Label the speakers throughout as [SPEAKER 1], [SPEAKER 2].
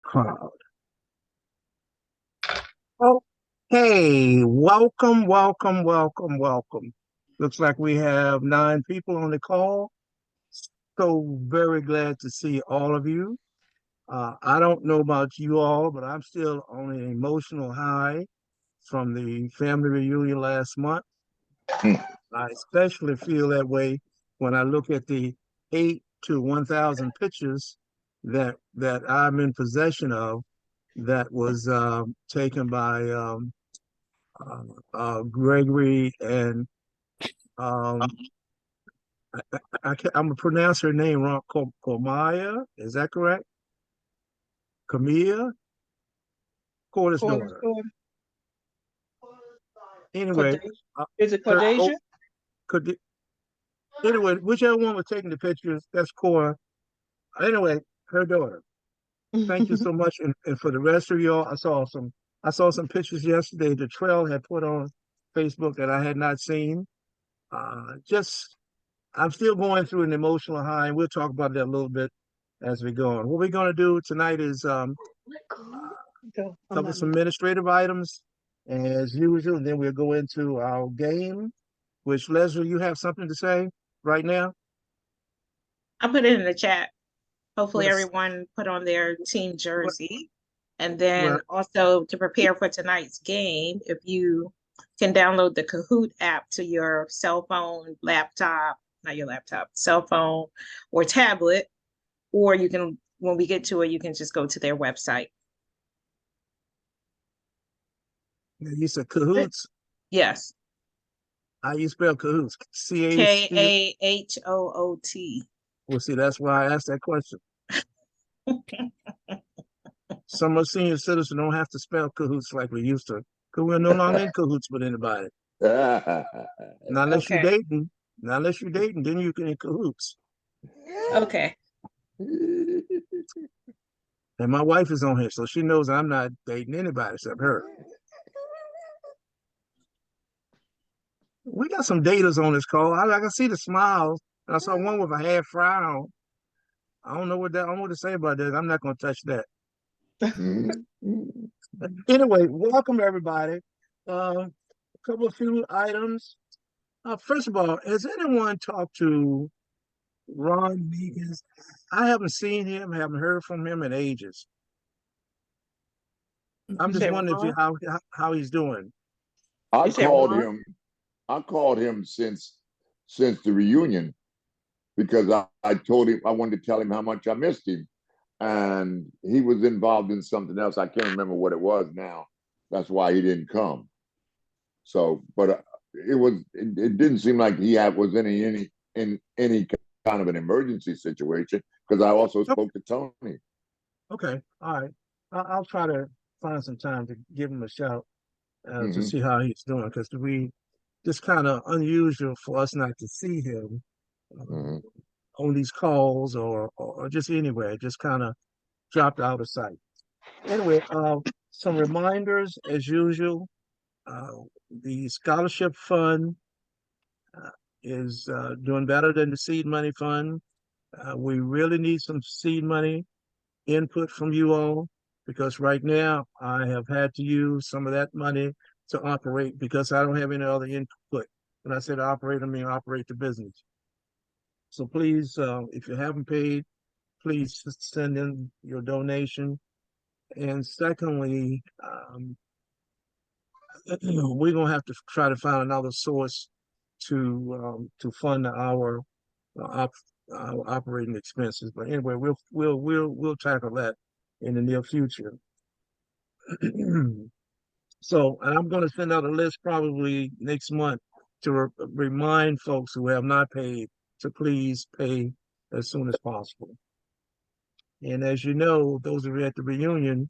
[SPEAKER 1] Crowd. Okay, welcome, welcome, welcome, welcome. Looks like we have 9 people on the call. So very glad to see all of you. I don't know about you all, but I'm still on an emotional high from the family reunion last month. I especially feel that way when I look at the 8 to 1,000 pictures that I'm in possession of that was taken by Gregory and um, I'm gonna pronounce her name wrong. Komaya, is that correct? Kamia, Corder's daughter.
[SPEAKER 2] Cornerstone.
[SPEAKER 1] Anyway, uh,
[SPEAKER 2] Is it
[SPEAKER 1] her
[SPEAKER 2] Cordasia?
[SPEAKER 1] could anyway, whichever one was taking the pictures, that's Cora. Anyway, her daughter. Thank you so much, and for the rest of y'all, I saw some pictures yesterday. The trail had put on Facebook that I had not seen. Just I'm still going through an emotional high, and we'll talk about that a little bit as we go on. What we're going to do tonight is
[SPEAKER 2] Go. I'm
[SPEAKER 1] cover
[SPEAKER 2] not
[SPEAKER 1] some
[SPEAKER 2] moving.
[SPEAKER 1] administrative items as usual, and then we'll go into our game, which Leslie, you have something to say right now?
[SPEAKER 2] I put it in the chat. Hopefully
[SPEAKER 1] What's
[SPEAKER 2] everyone put on their team
[SPEAKER 1] what
[SPEAKER 2] jersey. And
[SPEAKER 1] well
[SPEAKER 2] then also to prepare for tonight's game, if you can download the Kahoot app to your cell phone, laptop, not your laptop, cell phone or tablet, or you can, when we get to it, you can just go to their website.
[SPEAKER 1] you said cahoots?
[SPEAKER 2] Yes,
[SPEAKER 1] How you spell cahoots? C-A-C?
[SPEAKER 2] Kahoot.
[SPEAKER 1] Well, see, that's why I asked that question. Some of us senior citizens don't have to spell cahoots like we used to, because we're no longer in cahoots with anybody. Not unless you're
[SPEAKER 2] Okay.
[SPEAKER 1] dating. Not unless you're dating, then you can in cahoots.
[SPEAKER 2] Okay.
[SPEAKER 1] And my wife is on here, so she knows I'm not dating anybody except her. We got some daters on this call. I can see the smiles. And I saw one with a half frown. I don't know what that. I don't know what to say about that. I'm not going to touch that. Anyway, welcome everybody. A couple of few items. First of all, has anyone talked to Ron Meekins? I haven't seen him, haven't heard from him in ages. I'm
[SPEAKER 2] You
[SPEAKER 1] just
[SPEAKER 2] said
[SPEAKER 1] wondering if
[SPEAKER 2] Ron?
[SPEAKER 1] how he's doing.
[SPEAKER 3] I
[SPEAKER 2] You said
[SPEAKER 3] called
[SPEAKER 2] Ron?
[SPEAKER 3] him. I called him since the reunion because I told him I wanted to tell him how much I missed him, and he was involved in something else. I can't remember what it was now. That's why he didn't come. So, but it didn't seem like he was in any kind of an emergency situation because I also
[SPEAKER 1] Oh,
[SPEAKER 3] spoke to Tony.
[SPEAKER 1] okay, all right. I'll try to find some time to give him a shout to
[SPEAKER 3] Hmm.
[SPEAKER 1] see how he's doing because we just kind of unusual for us not to see him um,
[SPEAKER 3] Hmm.
[SPEAKER 1] on these calls or just anywhere. Just kind of dropped out of sight. Anyway, some reminders as usual. Uh, the scholarship fund uh, is doing better than the seed money fund. We really need some seed money input from you all because right now I have had to use some of that money to operate because I don't have any other input. When I said operate, I mean operate the business. So please, if you haven't paid, please send in your donation. And secondly, we're gonna have to try to find another source to fund our operating expenses. But anyway, we'll tackle that in the near future. So, and I'm going to send out a list probably next month to remind folks who have not paid to please pay as soon as possible. And as you know, those of you at the reunion,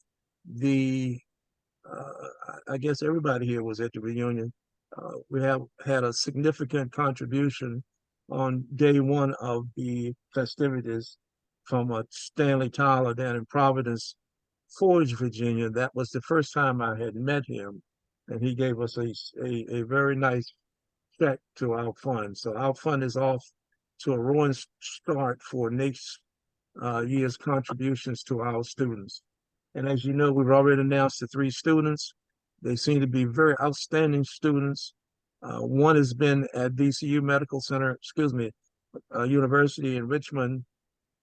[SPEAKER 1] the I guess everybody here was at the reunion. We have had a significant contribution on day one of the festivities from Stanley Tyler down in Providence, Forge, Virginia. That was the first time I had met him, and he gave us a very nice check to our fund. So our fund is off to a roaring start for next year's contributions to our students. And as you know, we've already announced the 3 students. They seem to be very outstanding students. One has been at VCU Medical Center, excuse me, University in Richmond,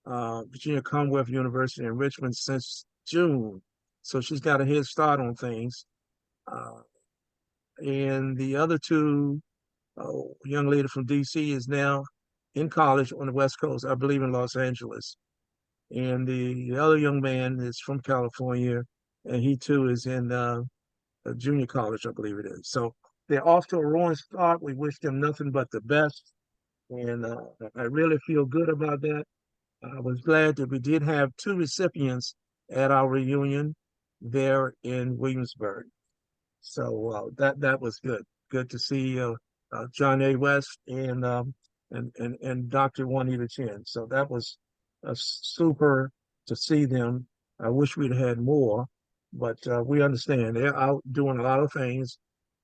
[SPEAKER 1] Virginia Commonwealth University in Richmond since June. So she's got a head start on things. And the other two, young lady from DC is now in college on the West Coast, I believe in Los Angeles. And the other young man is from California, and he too is in a junior college, I believe it is. So they're off to a roaring start. We wish them nothing but the best. And I really feel good about that. I was glad that we did have 2 recipients at our reunion there in Williamsburg. So that was good. Good to see John A. West and Dr. Juanita Chin. So that was super to see them. I wish we'd had more, but we understand they're out doing a lot of things,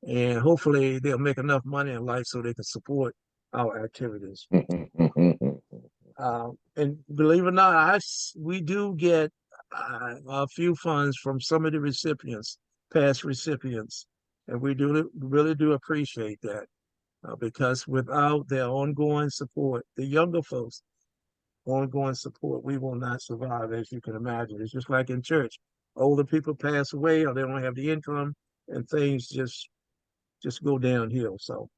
[SPEAKER 1] and hopefully they'll make enough money in life so they can support our activities. And believe it or not, we do get a few funds from some of the recipients, past recipients, and we do really do appreciate that because without their ongoing support, the younger folks' ongoing support, we will not survive, as you can imagine. It's just like in church, older people pass away or they don't have the income, and things just go downhill. So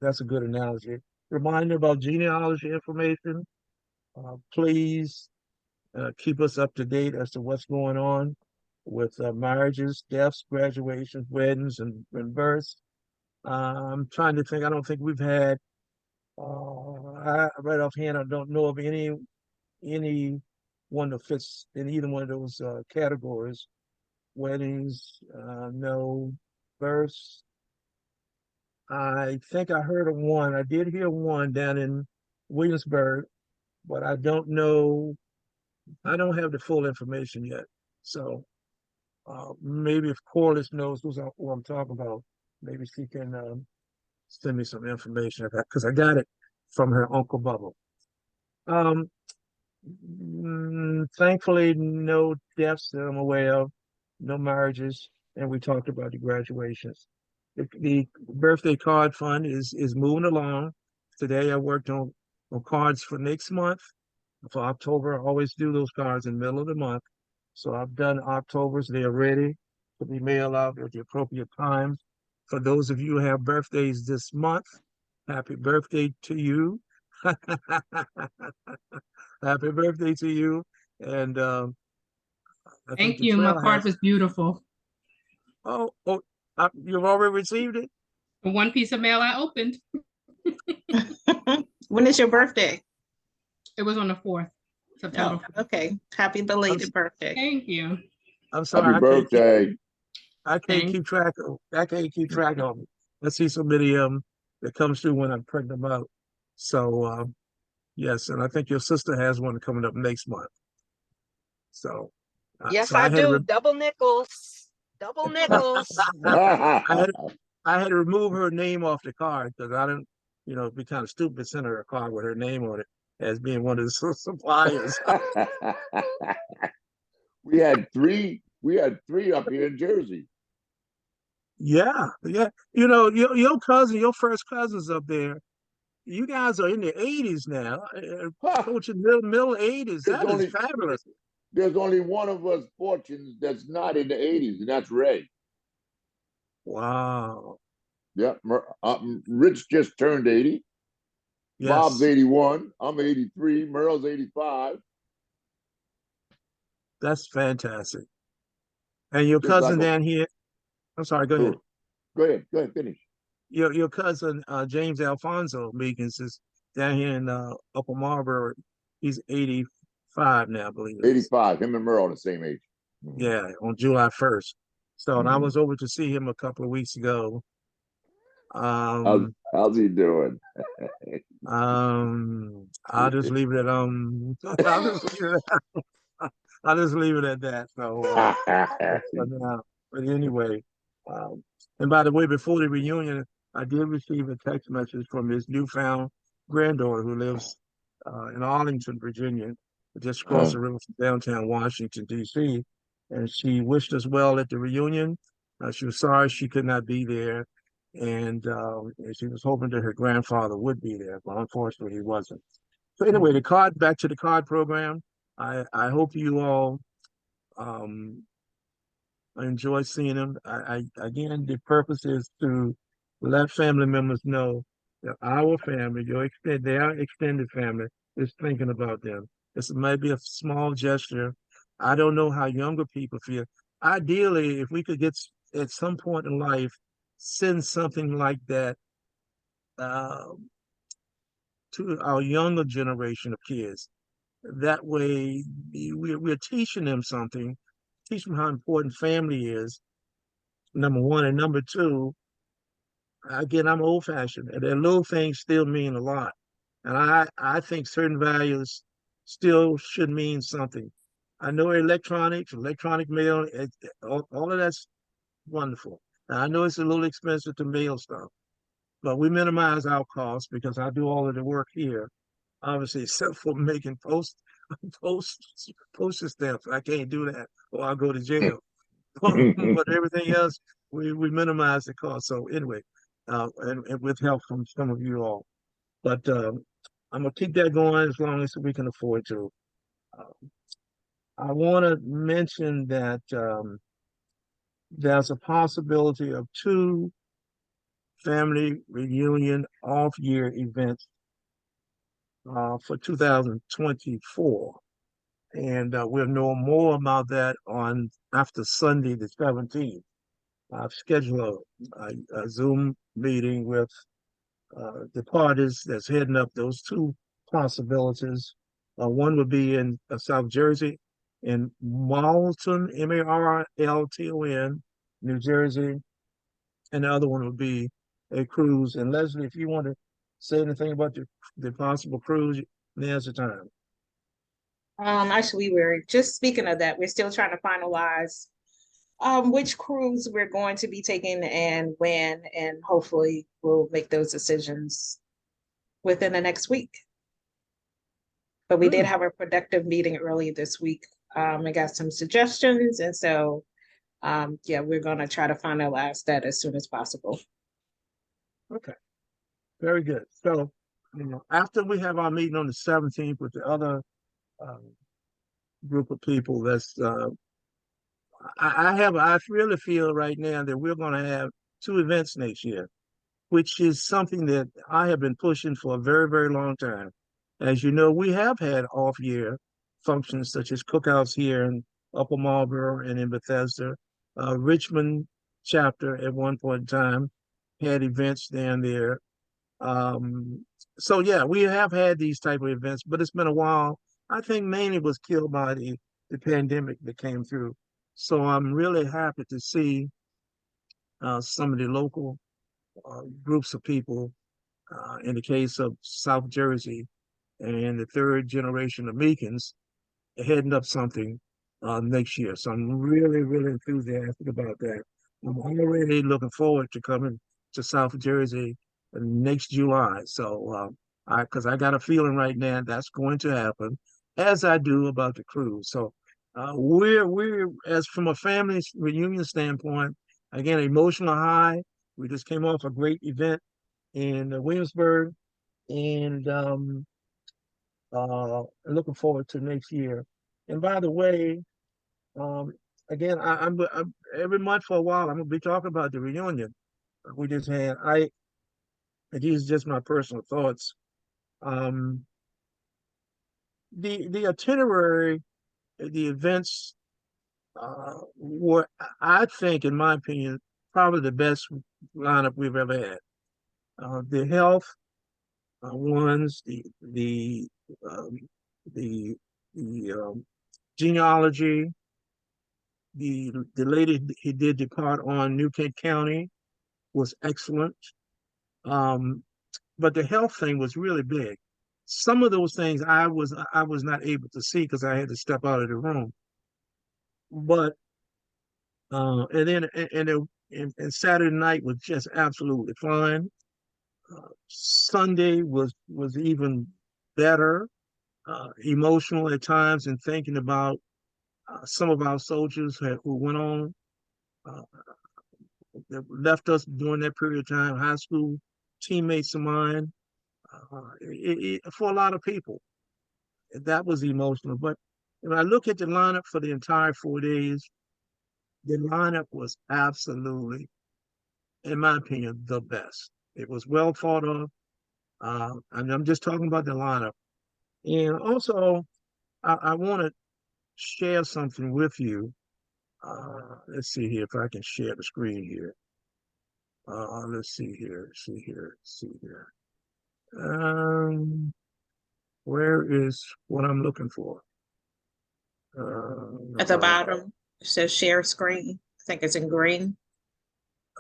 [SPEAKER 1] that's a good analogy. Reminder about genealogy information. Please keep us up to date as to what's going on with marriages, deaths, graduations, weddings, and births. I'm trying to think. I don't think we've had, right offhand, I don't know of any one that fits in either one of those categories. Weddings, no. Births, I think I heard of one. I did hear one down in Williamsburg, but I don't know. I don't have the full information yet. So maybe if Corliss knows who I'm talking about, maybe she can send me some information because I got it from her Uncle Bubba. Thankfully, no deaths that I'm aware of, no marriages, and we talked about the graduations. The birthday card fund is moving along. Today I worked on cards for next month. For October, I always do those cards in the middle of the month. So I've done October's. They are ready to be mailed out at the appropriate time. For those of you who have birthdays this month, happy birthday to you. Happy birthday to you. And I think
[SPEAKER 4] Thank
[SPEAKER 1] the
[SPEAKER 4] you. My
[SPEAKER 1] trail
[SPEAKER 4] card
[SPEAKER 1] has.
[SPEAKER 4] was beautiful.
[SPEAKER 1] Oh, you've already received it?
[SPEAKER 4] The one piece of mail I opened.
[SPEAKER 2] When is your birthday?
[SPEAKER 4] It was on the 4th, September.
[SPEAKER 2] Oh, okay. Happy belated birthday.
[SPEAKER 4] Thank you.
[SPEAKER 1] I'm sorry.
[SPEAKER 3] Happy birthday.
[SPEAKER 1] I can't keep track of them. I see so many that comes through when I'm printing them out. So yes, and I think your sister has one coming up next month. So
[SPEAKER 5] Yes,
[SPEAKER 1] so
[SPEAKER 5] I
[SPEAKER 1] had to
[SPEAKER 5] do. Double nickels. Double nickels.
[SPEAKER 1] I had to remove her name off the card because I didn't, it'd be kind of stupid to send her a card with her name on it as being one of the suppliers.
[SPEAKER 3] We had three up here in Jersey.
[SPEAKER 1] Yeah. Your cousin, your first cousins up there, you guys are in the 80s now, approaching middle 80s. That is fabulous.
[SPEAKER 3] There's only one of us fortunes that's not in the 80s, and that's Ray.
[SPEAKER 1] Wow.
[SPEAKER 3] Yeah, Rich just turned 80.
[SPEAKER 1] Yes.
[SPEAKER 3] Bob's 81. I'm 83. Merle's 85.
[SPEAKER 1] That's fantastic. And your
[SPEAKER 3] Just
[SPEAKER 1] cousin
[SPEAKER 3] like
[SPEAKER 1] down here, I'm sorry, go ahead.
[SPEAKER 3] Go ahead, finish.
[SPEAKER 1] Your cousin James Alfonso Meekins is down here in Upper Marlboro. He's 85 now, I believe.
[SPEAKER 3] 85. Him and Merle are the same age.
[SPEAKER 1] Yeah, on July 1st. So and I was over to see him a couple of weeks ago.
[SPEAKER 3] How's he doing?
[SPEAKER 1] I'll just leave it at I'll just leave it at that. So but anyway, and by the way, before the reunion, I did receive a text message from his newfound granddaughter who lives in Arlington, Virginia, just across the river from downtown Washington, D.C. and she wished us well at the reunion. She was sorry she could not be there, and she was hoping that her grandfather would be there, but unfortunately he wasn't. So anyway, the card back to the card program. I hope you all um, enjoy seeing them. Again, the purpose is to let family members know that our family, their extended family, is thinking about them. This might be a small gesture. I don't know how younger people feel. Ideally, if we could get at some point in life, send something like that uh, to our younger generation of kids. That way, we're teaching them something, teach them how important family is, number one. And number two, again, I'm old fashioned, and the little things still mean a lot. And I think certain values still should mean something. I know electronic mail, all of that's wonderful. Now, I know it's a little expensive to mail stuff, but we minimize our costs because I do all of the work here, obviously, except for making postage stamps. I can't do that, or I'll go to jail. But everything else, we minimize the cost. So anyway, and with help from some of you all. But I'm gonna keep that going as long as we can afford to. Uh, I want to mention that there's a possibility of two family reunion off-year events for 2024. And we'll know more about that on after Sunday the 17th. I've scheduled a Zoom meeting with the parties that's heading up those two possibilities. One would be in South Jersey, in Marlton, Marlton, New Jersey, and the other one would be a cruise. And Leslie, if you want to say anything about the possible cruise, now's the time.
[SPEAKER 2] Actually, we were just speaking of that. We're still trying to finalize which cruise we're going to be taking and when, and hopefully we'll make those decisions within the next week. But we did have a productive meeting early this week. I got some suggestions, and so yeah, we're going to try to finalize that as soon as possible.
[SPEAKER 1] Okay, very good. So, after we have our meeting on the 17th with the other group of people, I really feel right now that we're going to have two events next year, which is something that I have been pushing for a very, very long time. As you know, we have had off-year functions such as cookouts here in Upper Marlboro and in Bethesda. Richmond chapter at one point in time had events down there. So yeah, we have had these type of events, but it's been a while. I think mainly it was killed by the pandemic that came through. So I'm really happy to see some of the local groups of people, in the case of South Jersey and the third generation of Meekins, heading up something next year. So I'm really, really enthusiastic about that. I'm already looking forward to coming to South Jersey next July. So because I got a feeling right now that's going to happen, as I do about the cruise. So we're as from a family reunion standpoint, again, emotional high. We just came off a great event in Williamsburg, and looking forward to next year. And by the way, um, again, I'm every month for a while I'm gonna be talking about the reunion we just had. These are just my personal thoughts. Um, the itinerary, the events were, I think, in my opinion, probably the best lineup we've ever had. The health ones, um, the genealogy, the lady he did depart on New Kent County was excellent. Um, but the health thing was really big. Some of those things I was not able to see because I had to step out of the room. But and then and Saturday night was just absolutely fine. Sunday was even better, emotional at times, and thinking about some of our soldiers who went on, uh, that left us during that period of time, high school teammates of mine, for a lot of people, that was emotional. But when I look at the lineup for the entire 4 days, the lineup was absolutely, in my opinion, the best. It was well thought of. And I'm just talking about the lineup. And also, I want to share something with you. Let's see here if I can share the screen here. Let's see here, see here, see here. Where is what I'm looking for?
[SPEAKER 2] At the bottom, it says share screen. I think it's in green.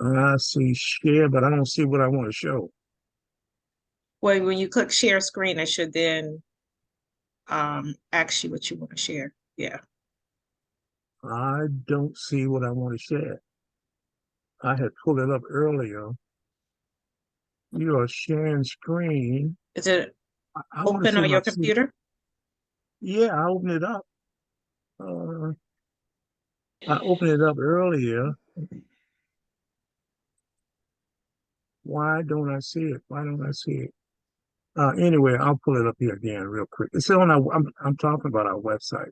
[SPEAKER 1] I see share, but I don't see what I want to show.
[SPEAKER 2] Well, when you click share screen, it should then ask you what you want to share. Yeah.
[SPEAKER 1] I don't see what I want to share. I had pulled it up earlier. You are sharing screen.
[SPEAKER 2] Is it
[SPEAKER 1] I want to
[SPEAKER 2] open
[SPEAKER 1] see
[SPEAKER 2] on your
[SPEAKER 1] my
[SPEAKER 2] computer?
[SPEAKER 1] Yeah, I opened it up. I opened it up earlier. Why don't I see it? Why don't I see it? Anyway, I'll pull it up here again real quick. It's on our, I'm talking about our website.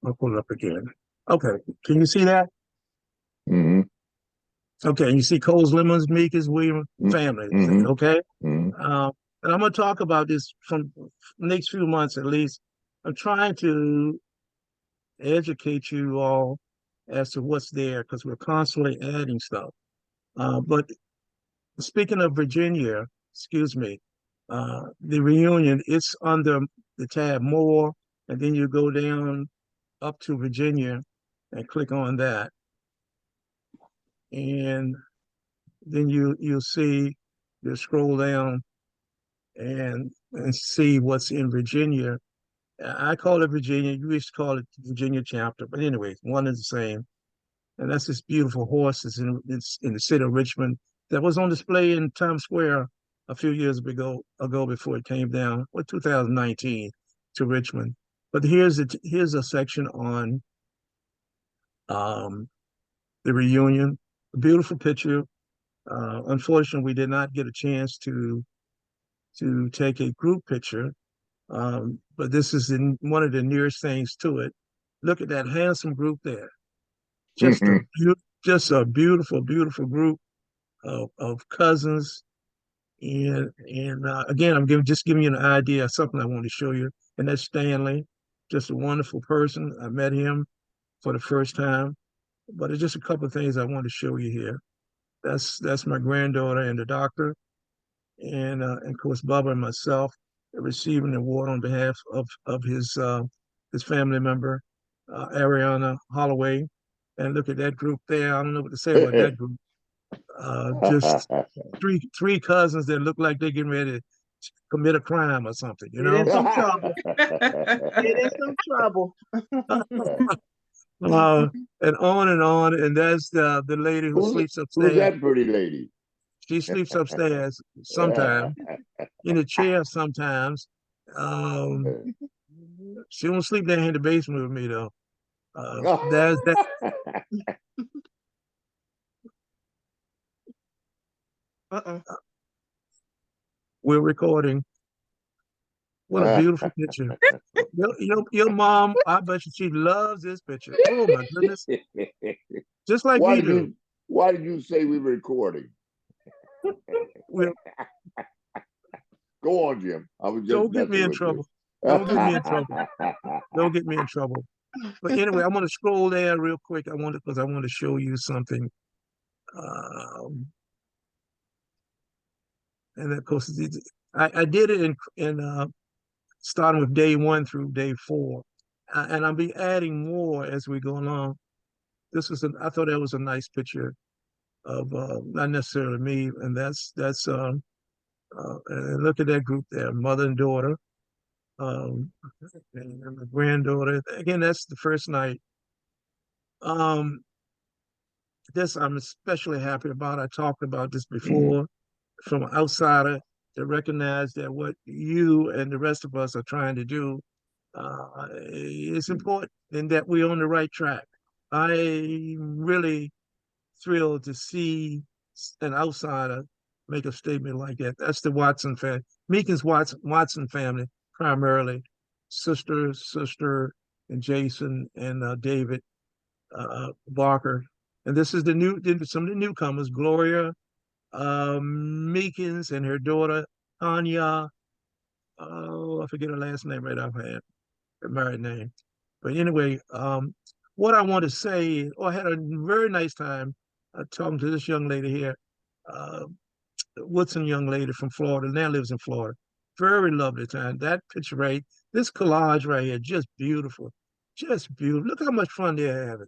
[SPEAKER 1] I'll pull it up again. Okay, can you see that?
[SPEAKER 3] Mm-hmm.
[SPEAKER 1] Okay, you see Coles, Lemons, Meekers, Williams family.
[SPEAKER 3] Mm-hmm.
[SPEAKER 1] Okay,
[SPEAKER 3] Mm-hmm.
[SPEAKER 1] and I'm gonna talk about this from next few months at least. I'm trying to educate you all as to what's there because we're constantly adding stuff. But speaking of Virginia, excuse me, the reunion, it's under the tab more, and then you go down up to Virginia and click on that. And then you'll see, you scroll down and see what's in Virginia. I call it Virginia. You used to call it Virginia chapter, but anyway, one is the same. And that's this beautiful horse that's in the city of Richmond that was on display in Times Square a few years ago before it came down, 2019 to Richmond. But here's a section on the reunion, a beautiful picture. Unfortunately, we did not get a chance to take a group picture, but this is one of the nearest things to it. Look at that handsome group there. Just a just a beautiful, beautiful group of cousins. And again, I'm just giving you an idea of something I want to show you. And that's Stanley, just a wonderful person. I met him for the first time, but it's just a couple of things I want to show you here. That's my granddaughter and the doctor, and of course Bubba and myself receiving the award on behalf of his family member, Ariana Holloway. And look at that group there. I don't know what to say about that group. Just three cousins that look like they're getting ready to commit a crime or something, you
[SPEAKER 6] Get in
[SPEAKER 1] know?
[SPEAKER 6] some trouble. Get in some trouble.
[SPEAKER 1] And on and on. And that's the lady who sleeps
[SPEAKER 3] Who's
[SPEAKER 1] upstairs.
[SPEAKER 3] that pretty lady?
[SPEAKER 1] She sleeps upstairs sometimes, in a chair sometimes. She don't sleep down in the basement with me though. There's that. We're recording. What a beautiful picture. Your mom, I bet you she loves this picture. Oh my goodness. Just like we do.
[SPEAKER 3] Why did you say we were recording?
[SPEAKER 1] We're,
[SPEAKER 3] Go on, Jim. I was just
[SPEAKER 1] don't get me in
[SPEAKER 3] with
[SPEAKER 1] trouble.
[SPEAKER 3] you.
[SPEAKER 1] Don't get me in trouble. Don't get me in trouble. But anyway, I'm going to scroll there real quick. Because I want to show you something. And of course, I did it in starting with day 1 through day 4, and I'll be adding more as we go along. I thought that was a nice picture of not necessarily me, and that's and look at that group there, mother and daughter, and my granddaughter. Again, that's the first night. This I'm especially happy about. I talked about this before. From an outsider to recognize that what you and the rest of us are trying to do It's important in that we're on the right track. I really thrilled to see an outsider make a statement like that. That's the Watson family, Meekins Watson family primarily, sister, and Jason and David Barker. And this is some of the newcomers, Gloria Meekins and her daughter Tanya. Oh, I forget her last name right offhand, her married name. But anyway, what I want to say, I had a very nice time talking to this young lady here, uh, Woodson young lady from Florida, now lives in Florida. Very lovely time. That picture this collage right here, just beautiful. Just beautiful. Look how much fun they're having.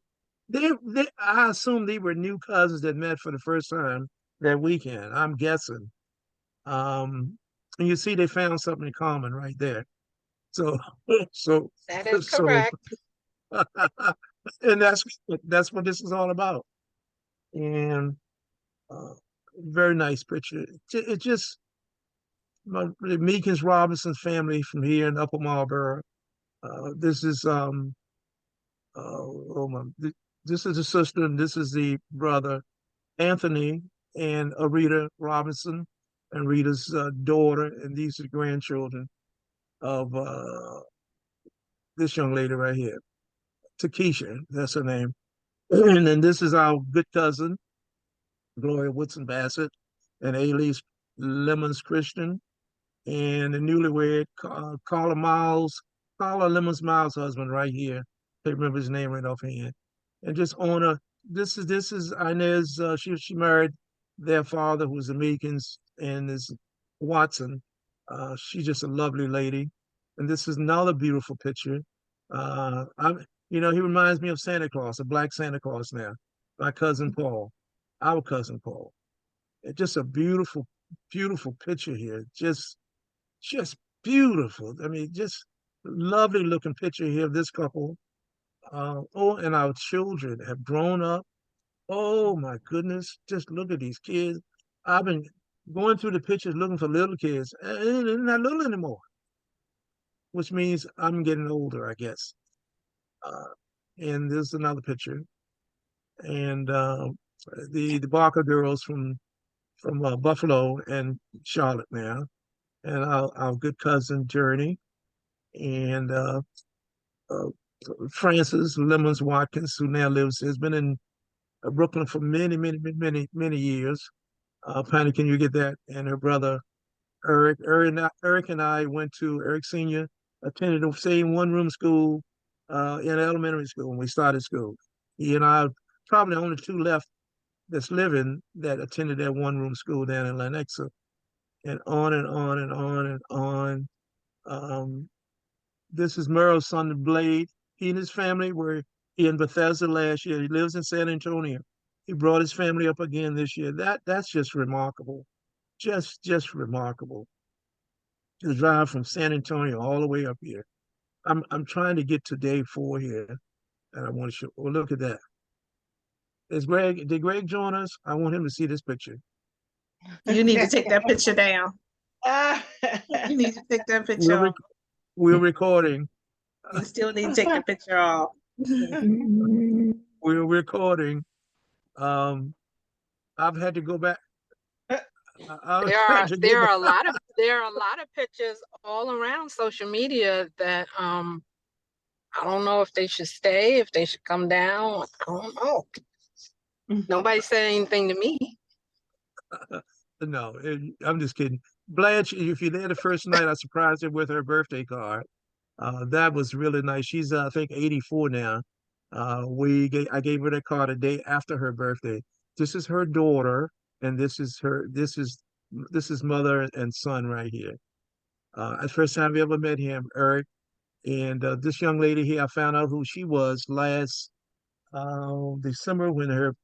[SPEAKER 1] I assume they were new cousins that met for the first time that weekend. I'm guessing. And you see they found something in common right there. So, so,
[SPEAKER 5] That is
[SPEAKER 1] so,
[SPEAKER 5] correct.
[SPEAKER 1] and that's what this is all about. And uh, very nice picture. It just the Meekins Robinson family from here in Upper Marlboro. This is oh my, this is the sister and this is the brother Anthony and Rita Robinson and Rita's daughter, and these are grandchildren of this young lady right here, Takesha, that's her name. And then this is our good cousin, Gloria Woodson Bassett, and Elise Lemons Christian, and the newlywed Carla Lemons Miles' husband right here. Can't remember his name right offhand. And just on a this is Inez. She married their father, who was the Meekins, and is Watson. She's just a lovely lady. And this is another beautiful picture. I'm he reminds me of Santa Claus, a black Santa Claus now. My cousin Paul, our cousin Paul. It's just a beautiful, beautiful picture here. Just beautiful. I mean, just lovely looking picture here of this couple. And our children have grown up. Oh my goodness, just look at these kids. I've been going through the pictures looking for little kids, and they're not little anymore, which means I'm getting older, I guess. Uh, and there's another picture, and the Barker girls from Buffalo and Charlotte now, and our good cousin Journey, and uh, Frances Lemons Watkins, who now has been in Brooklyn for many years. Patty, can you get that? And her brother Eric and I went to Eric Senior, attended the same one-room school in elementary school when we started school. He and I probably the only two left that's living that attended that one-room school down in Lenexa, and on and on and on and on. Um, this is Merle's son, Blade. He and his family were in Bethesda last year. He lives in San Antonio. He brought his family up again this year. That's just remarkable. Just remarkable. To drive from San Antonio all the way up here. I'm trying to get to day 4 here, and I want to show. Oh, look at that. Did Greg join us? I want him to see this picture.
[SPEAKER 2] You need to take that picture down. You need to take that picture
[SPEAKER 1] We're,
[SPEAKER 2] off.
[SPEAKER 1] we're recording.
[SPEAKER 2] You still need to take the picture off.
[SPEAKER 1] We're recording. I've had to go back.
[SPEAKER 5] There are a lot of pictures all around social media that I don't know if they should stay, if they should come down. I don't know. Nobody said anything to me.
[SPEAKER 1] No, I'm just kidding. Blanche, if you're there the first night, I surprised her with her birthday card. That was really nice. She's I think 84 now. I gave her that card a day after her birthday. This is her daughter, and this is mother and son right here. The first time we ever met him, Eric, and this young lady here, I found out who she was last December when her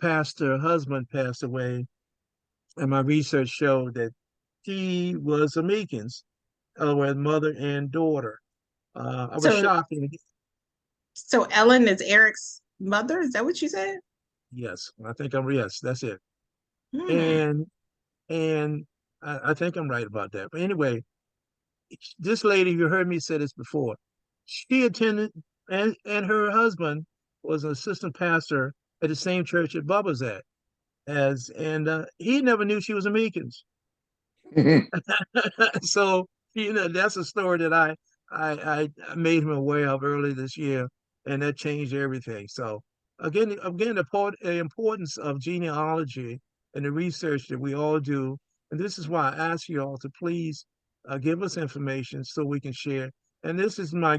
[SPEAKER 1] husband passed away, and my research showed that he was a Meekins, otherwise mother and daughter. I was
[SPEAKER 2] So,
[SPEAKER 1] shocked.
[SPEAKER 2] so Ellen is Eric's mother? Is that what you said?
[SPEAKER 1] Yes, yes, that's it.
[SPEAKER 2] Hmm.
[SPEAKER 1] And I think I'm right about that. But anyway, this lady, you heard me say this before. she attended, and her husband was an assistant pastor at the same church that Bubba's at, and he never knew she was a Meekins. So that's a story that I made him aware of early this year, and that changed everything. So again, the importance of genealogy and the research that we all do, and this is why I ask you all to please give us information so we can share. And this is my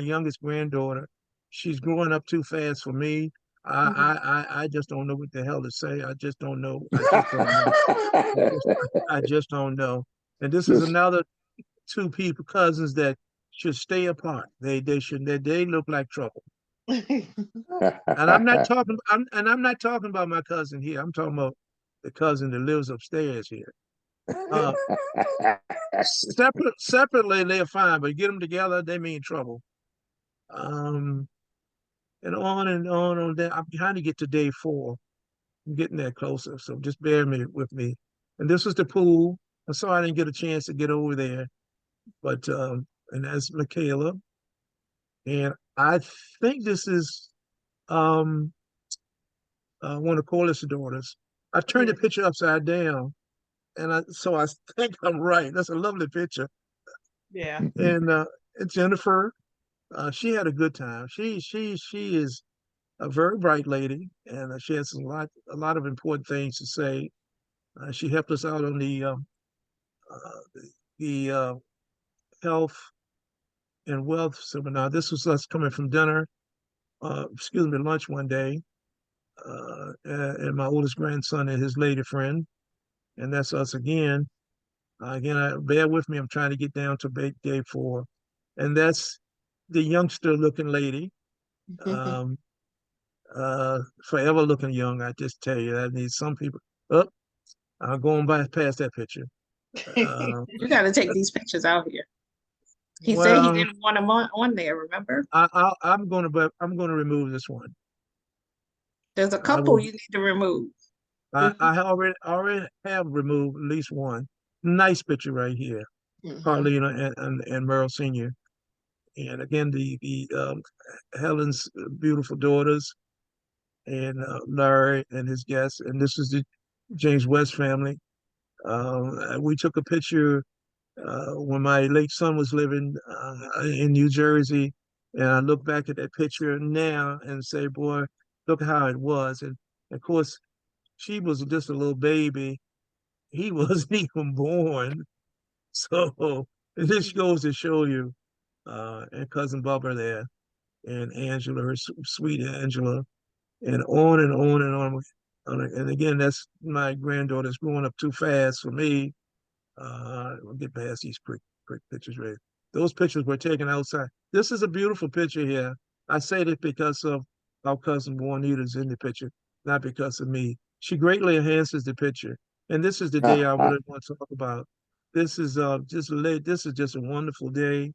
[SPEAKER 1] youngest granddaughter. She's growing up too fast for me. I just don't know what the hell to say. I just don't know. I just don't know. I just don't know. And this is
[SPEAKER 3] Just
[SPEAKER 1] another two people cousins that should stay apart. They look like trouble. And I'm not talking about my cousin here. I'm talking about the cousin that lives upstairs here. Uh, separately they're fine, but get them together, they mean trouble. Um, and on that. I'm trying to get to day 4. I'm getting there closer, so just bear with me. And this was the pool. I'm sorry I didn't get a chance to get over there, but and that's Michaela, and I think this is one of Corliss's daughters. I turned the
[SPEAKER 6] Yeah.
[SPEAKER 1] picture upside down, and I think I'm right. That's a lovely picture.
[SPEAKER 6] Yeah.
[SPEAKER 1] And Jennifer, she had a good time. She is a very bright lady, and she has a lot of important things to say. She helped us out on the health and wealth seminar. This was us coming from dinner, excuse me, lunch one day, and my oldest grandson and his lady friend, and that's us again. Bear with me. I'm trying to get down to day 4, and that's the youngster looking lady, um, forever looking young. I just tell you, that needs some people. Up, I'm going by past that picture. Uh,
[SPEAKER 2] You got to take these pictures out here. He said he
[SPEAKER 1] well,
[SPEAKER 2] didn't want them on there, remember?
[SPEAKER 1] I'm gonna remove this one.
[SPEAKER 2] There's a
[SPEAKER 1] I
[SPEAKER 2] couple
[SPEAKER 1] will.
[SPEAKER 2] you need to remove.
[SPEAKER 1] I already have removed at least one. Nice picture right here, Carlina and Merle Senior, and again the Helen's beautiful daughters, and Larry and his guests, and this is the James West family. We took a picture when my late son was living in New Jersey, and I look back at that picture now and say, boy, look how it was. And of course, she was just a little baby. He wasn't even born. So this goes to show you, and cousin Bubba there, and Angela, her sweet Angela, and on and on and on. And again, that's my granddaughter's growing up too fast for me. We'll get past these quick pictures, right? Those pictures were taken outside. This is a beautiful picture here. I say this because of our cousin Juanita's in the picture, not because of me. She greatly enhances the picture. And this is the day I really want to talk about. This is just late. This is just a wonderful day.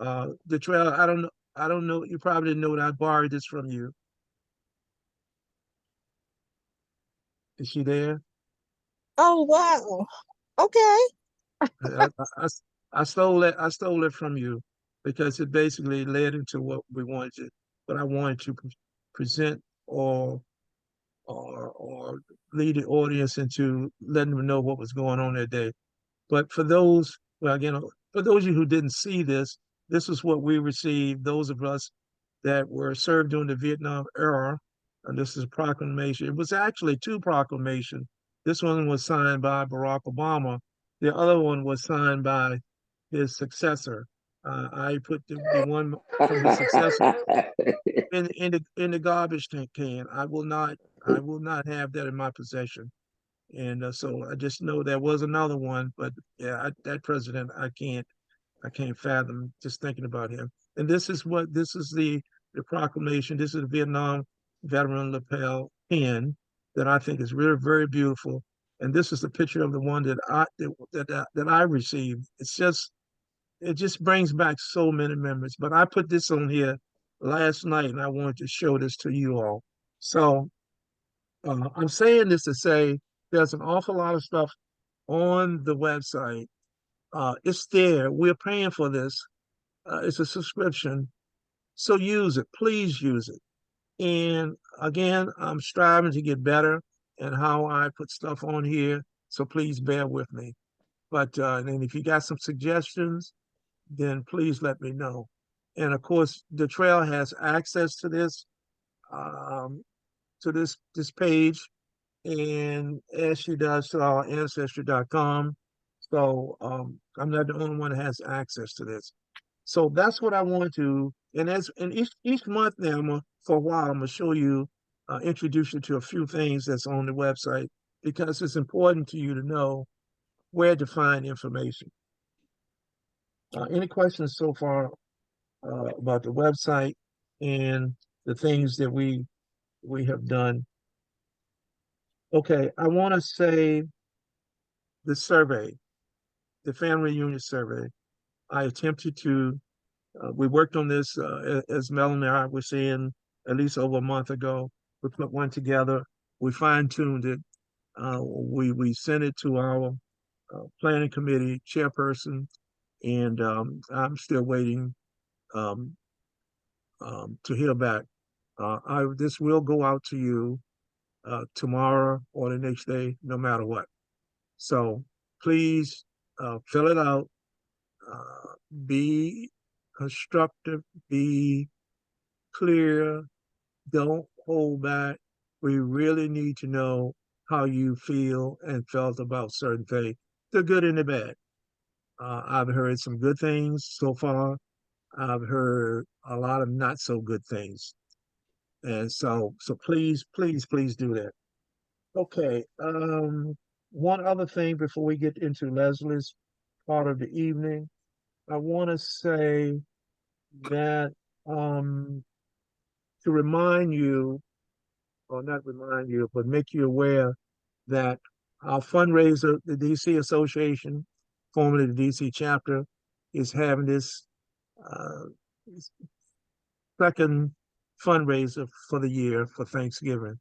[SPEAKER 1] The trail. I don't know. You probably didn't know that I borrowed this from you. Is she there?
[SPEAKER 5] Oh, wow. Okay.
[SPEAKER 1] I, I, I, I stole it. I stole it from you because it basically led into what I wanted to present or lead the audience into letting them know what was going on that day. But for those, well, again, for those of you who didn't see this, this is what we received. Those of us that were served during the Vietnam era, and this is a proclamation. It was actually 2 proclamations. This one was signed by Barack Obama. The other one was signed by his successor. I put the one from his successor in the garbage can. I will not have that in my possession. And so I just know there was another one, but yeah, that president I can't fathom just thinking about him. And this is the proclamation. This is the Vietnam veteran lapel pin that I think is really very beautiful. And this is the picture of the one that I received. It just brings back so many memories. But I put this on here last night, and I wanted to show this to you all. So I'm saying this to say there's an awful lot of stuff on the website. It's there. We're paying for this. It's a subscription. So use it. Please use it. And again, I'm striving to get better in how I put stuff on here. So please bear with me. But and if you got some suggestions, then please let me know. And of course, the trail has access um, to this page, and as she does to our ancestry.com. So I'm not the only one that has access to this. So that's what I want to, and each month now, for a while, I'm gonna show you, introduce you to a few things that's on the website because it's important to you to know where to find information. Any questions so far about the website and the things that we have done? Okay, I want to say the survey, the family reunion survey. I attempted to. We worked on this as Melanie and I were saying at least over a month ago. We put one together. We fine tuned it. We sent it to our planning committee chairperson, and I'm still waiting um, to hear back. This will go out to you tomorrow or the next day, no matter what. So please fill it out. Be constructive. Be clear. Don't hold back. We really need to know how you feel and felt about certain things, the good and the bad. I've heard some good things so far. I've heard a lot of not so good things. And so please, please, please do that. Okay. One other thing before we get into Leslie's part of the evening, I want to say that to remind you, or not remind you, but make you aware that our fundraiser, the DC Association, formerly the DC chapter, is having this uh, second fundraiser for the year for Thanksgiving.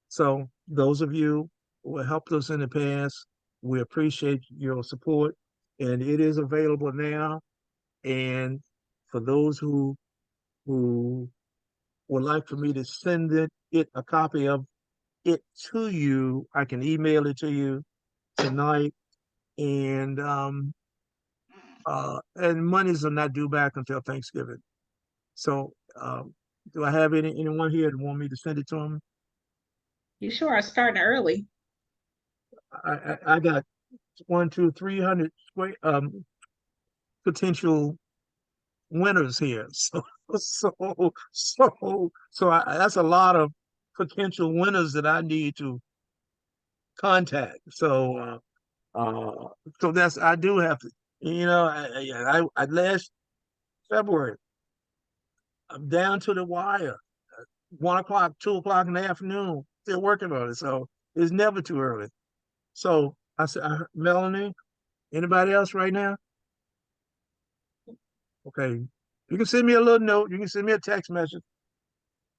[SPEAKER 1] So those of you who have helped us in the past, we appreciate your support, and it is available now. And for those who would like for me to send it a copy of it to you, I can email it to you tonight. And monies are not due back until Thanksgiving. So do I have anyone here that want me to send it to them?
[SPEAKER 2] You sure are starting early.
[SPEAKER 1] I got 300 potential winners here. That's a lot of potential winners that I need to contact. So that's I do have to. I last February I'm down to the wire. 1 o'clock, 2 o'clock in the afternoon, still working on it. So it's never too early. So I said, Melanie, anybody else right now? Okay. You can send me a little note. You can send me a text message.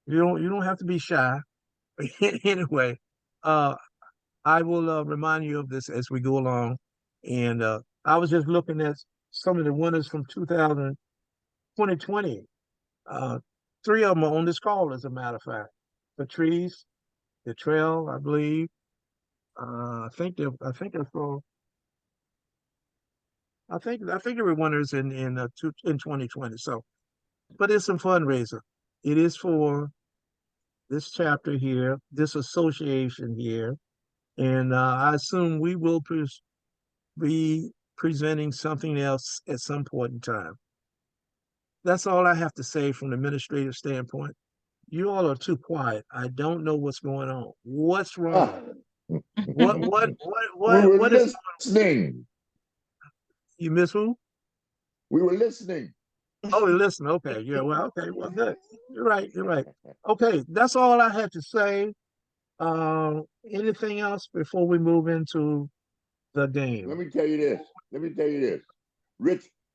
[SPEAKER 1] You don't have to be shy. Anyway, uh, I will remind you of this as we go along. And I was just looking at some of the winners from 2020. Three of them are on this call, as a matter of fact. Patrice, the trail, I believe. I think there were winners in 2020. So, but it's some fundraiser. It is for this chapter here, this association here, and I assume we will be presenting something else at some point in time. That's all I have to say from the administrative standpoint. You all are too quiet. I don't know what's going on. What's wrong? What what what
[SPEAKER 3] We
[SPEAKER 1] what
[SPEAKER 3] were
[SPEAKER 1] what is
[SPEAKER 3] listening.
[SPEAKER 1] you miss who?
[SPEAKER 3] We were listening.
[SPEAKER 1] Oh, you listen. Okay, yeah. Well, okay. Well, good. You're right. You're right. Okay, that's all I had to say. Anything else before we move into the
[SPEAKER 3] Let
[SPEAKER 1] game?
[SPEAKER 3] me tell you this. Let me tell you this.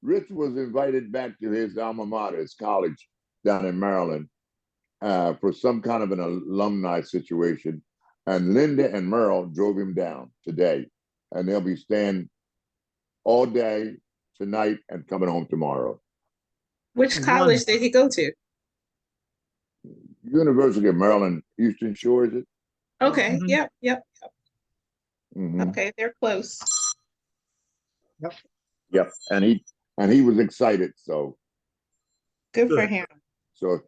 [SPEAKER 3] Rich was invited back to his alma mater, his college down in Maryland, for some kind of an alumni situation. And Linda and Merle drove him down today. And they'll be staying all day tonight and coming home tomorrow.
[SPEAKER 2] Which
[SPEAKER 1] One.
[SPEAKER 2] college did he go to?
[SPEAKER 3] University of Maryland, Eastern Shore, is it?
[SPEAKER 2] Okay,
[SPEAKER 1] Mhm.
[SPEAKER 2] yep.
[SPEAKER 3] Mhm.
[SPEAKER 2] Okay, they're close.
[SPEAKER 3] Yep. And he was excited.
[SPEAKER 2] Good for
[SPEAKER 1] Good.
[SPEAKER 2] him.
[SPEAKER 3] So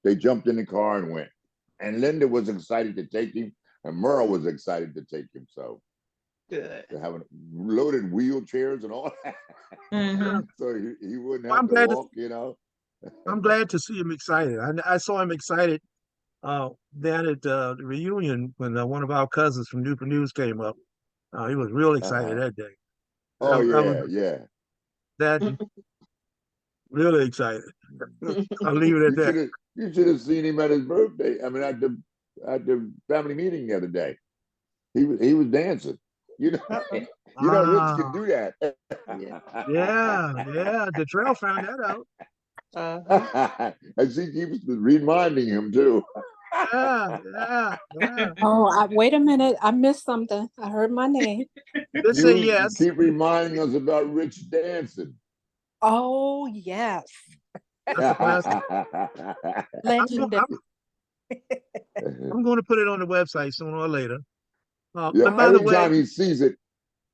[SPEAKER 3] they jumped in the car and went. And Linda was excited to take him, and Merle was excited to take him. So
[SPEAKER 2] Good.
[SPEAKER 3] they're having loaded wheelchairs and all that.
[SPEAKER 2] Mhm.
[SPEAKER 3] So he wouldn't
[SPEAKER 1] Well,
[SPEAKER 3] have to walk, you know.
[SPEAKER 1] I'm glad to see him excited. I saw him excited down at the reunion when one of our cousins from Newport News came up. He was real excited that day.
[SPEAKER 3] Oh
[SPEAKER 1] I was
[SPEAKER 3] yeah.
[SPEAKER 1] that really excited. I'll leave it at that.
[SPEAKER 3] You should have seen him at his birthday. I mean, at the family meeting the other day. He was dancing. You know, Rich can
[SPEAKER 1] Ah,
[SPEAKER 3] do that.
[SPEAKER 1] yeah. The trail found that out.
[SPEAKER 3] And she keeps reminding him too.
[SPEAKER 1] Yeah.
[SPEAKER 5] Oh, wait a minute. I missed something. I heard my name.
[SPEAKER 1] Just say
[SPEAKER 3] You
[SPEAKER 1] yes.
[SPEAKER 3] keep reminding us about Rich dancing.
[SPEAKER 5] Oh, yes.
[SPEAKER 1] That's a classic.
[SPEAKER 5] Legendary.
[SPEAKER 1] I'm going to put it on the website sooner or later.
[SPEAKER 3] Yeah,
[SPEAKER 1] But by the
[SPEAKER 3] every
[SPEAKER 1] way,
[SPEAKER 3] time he sees it,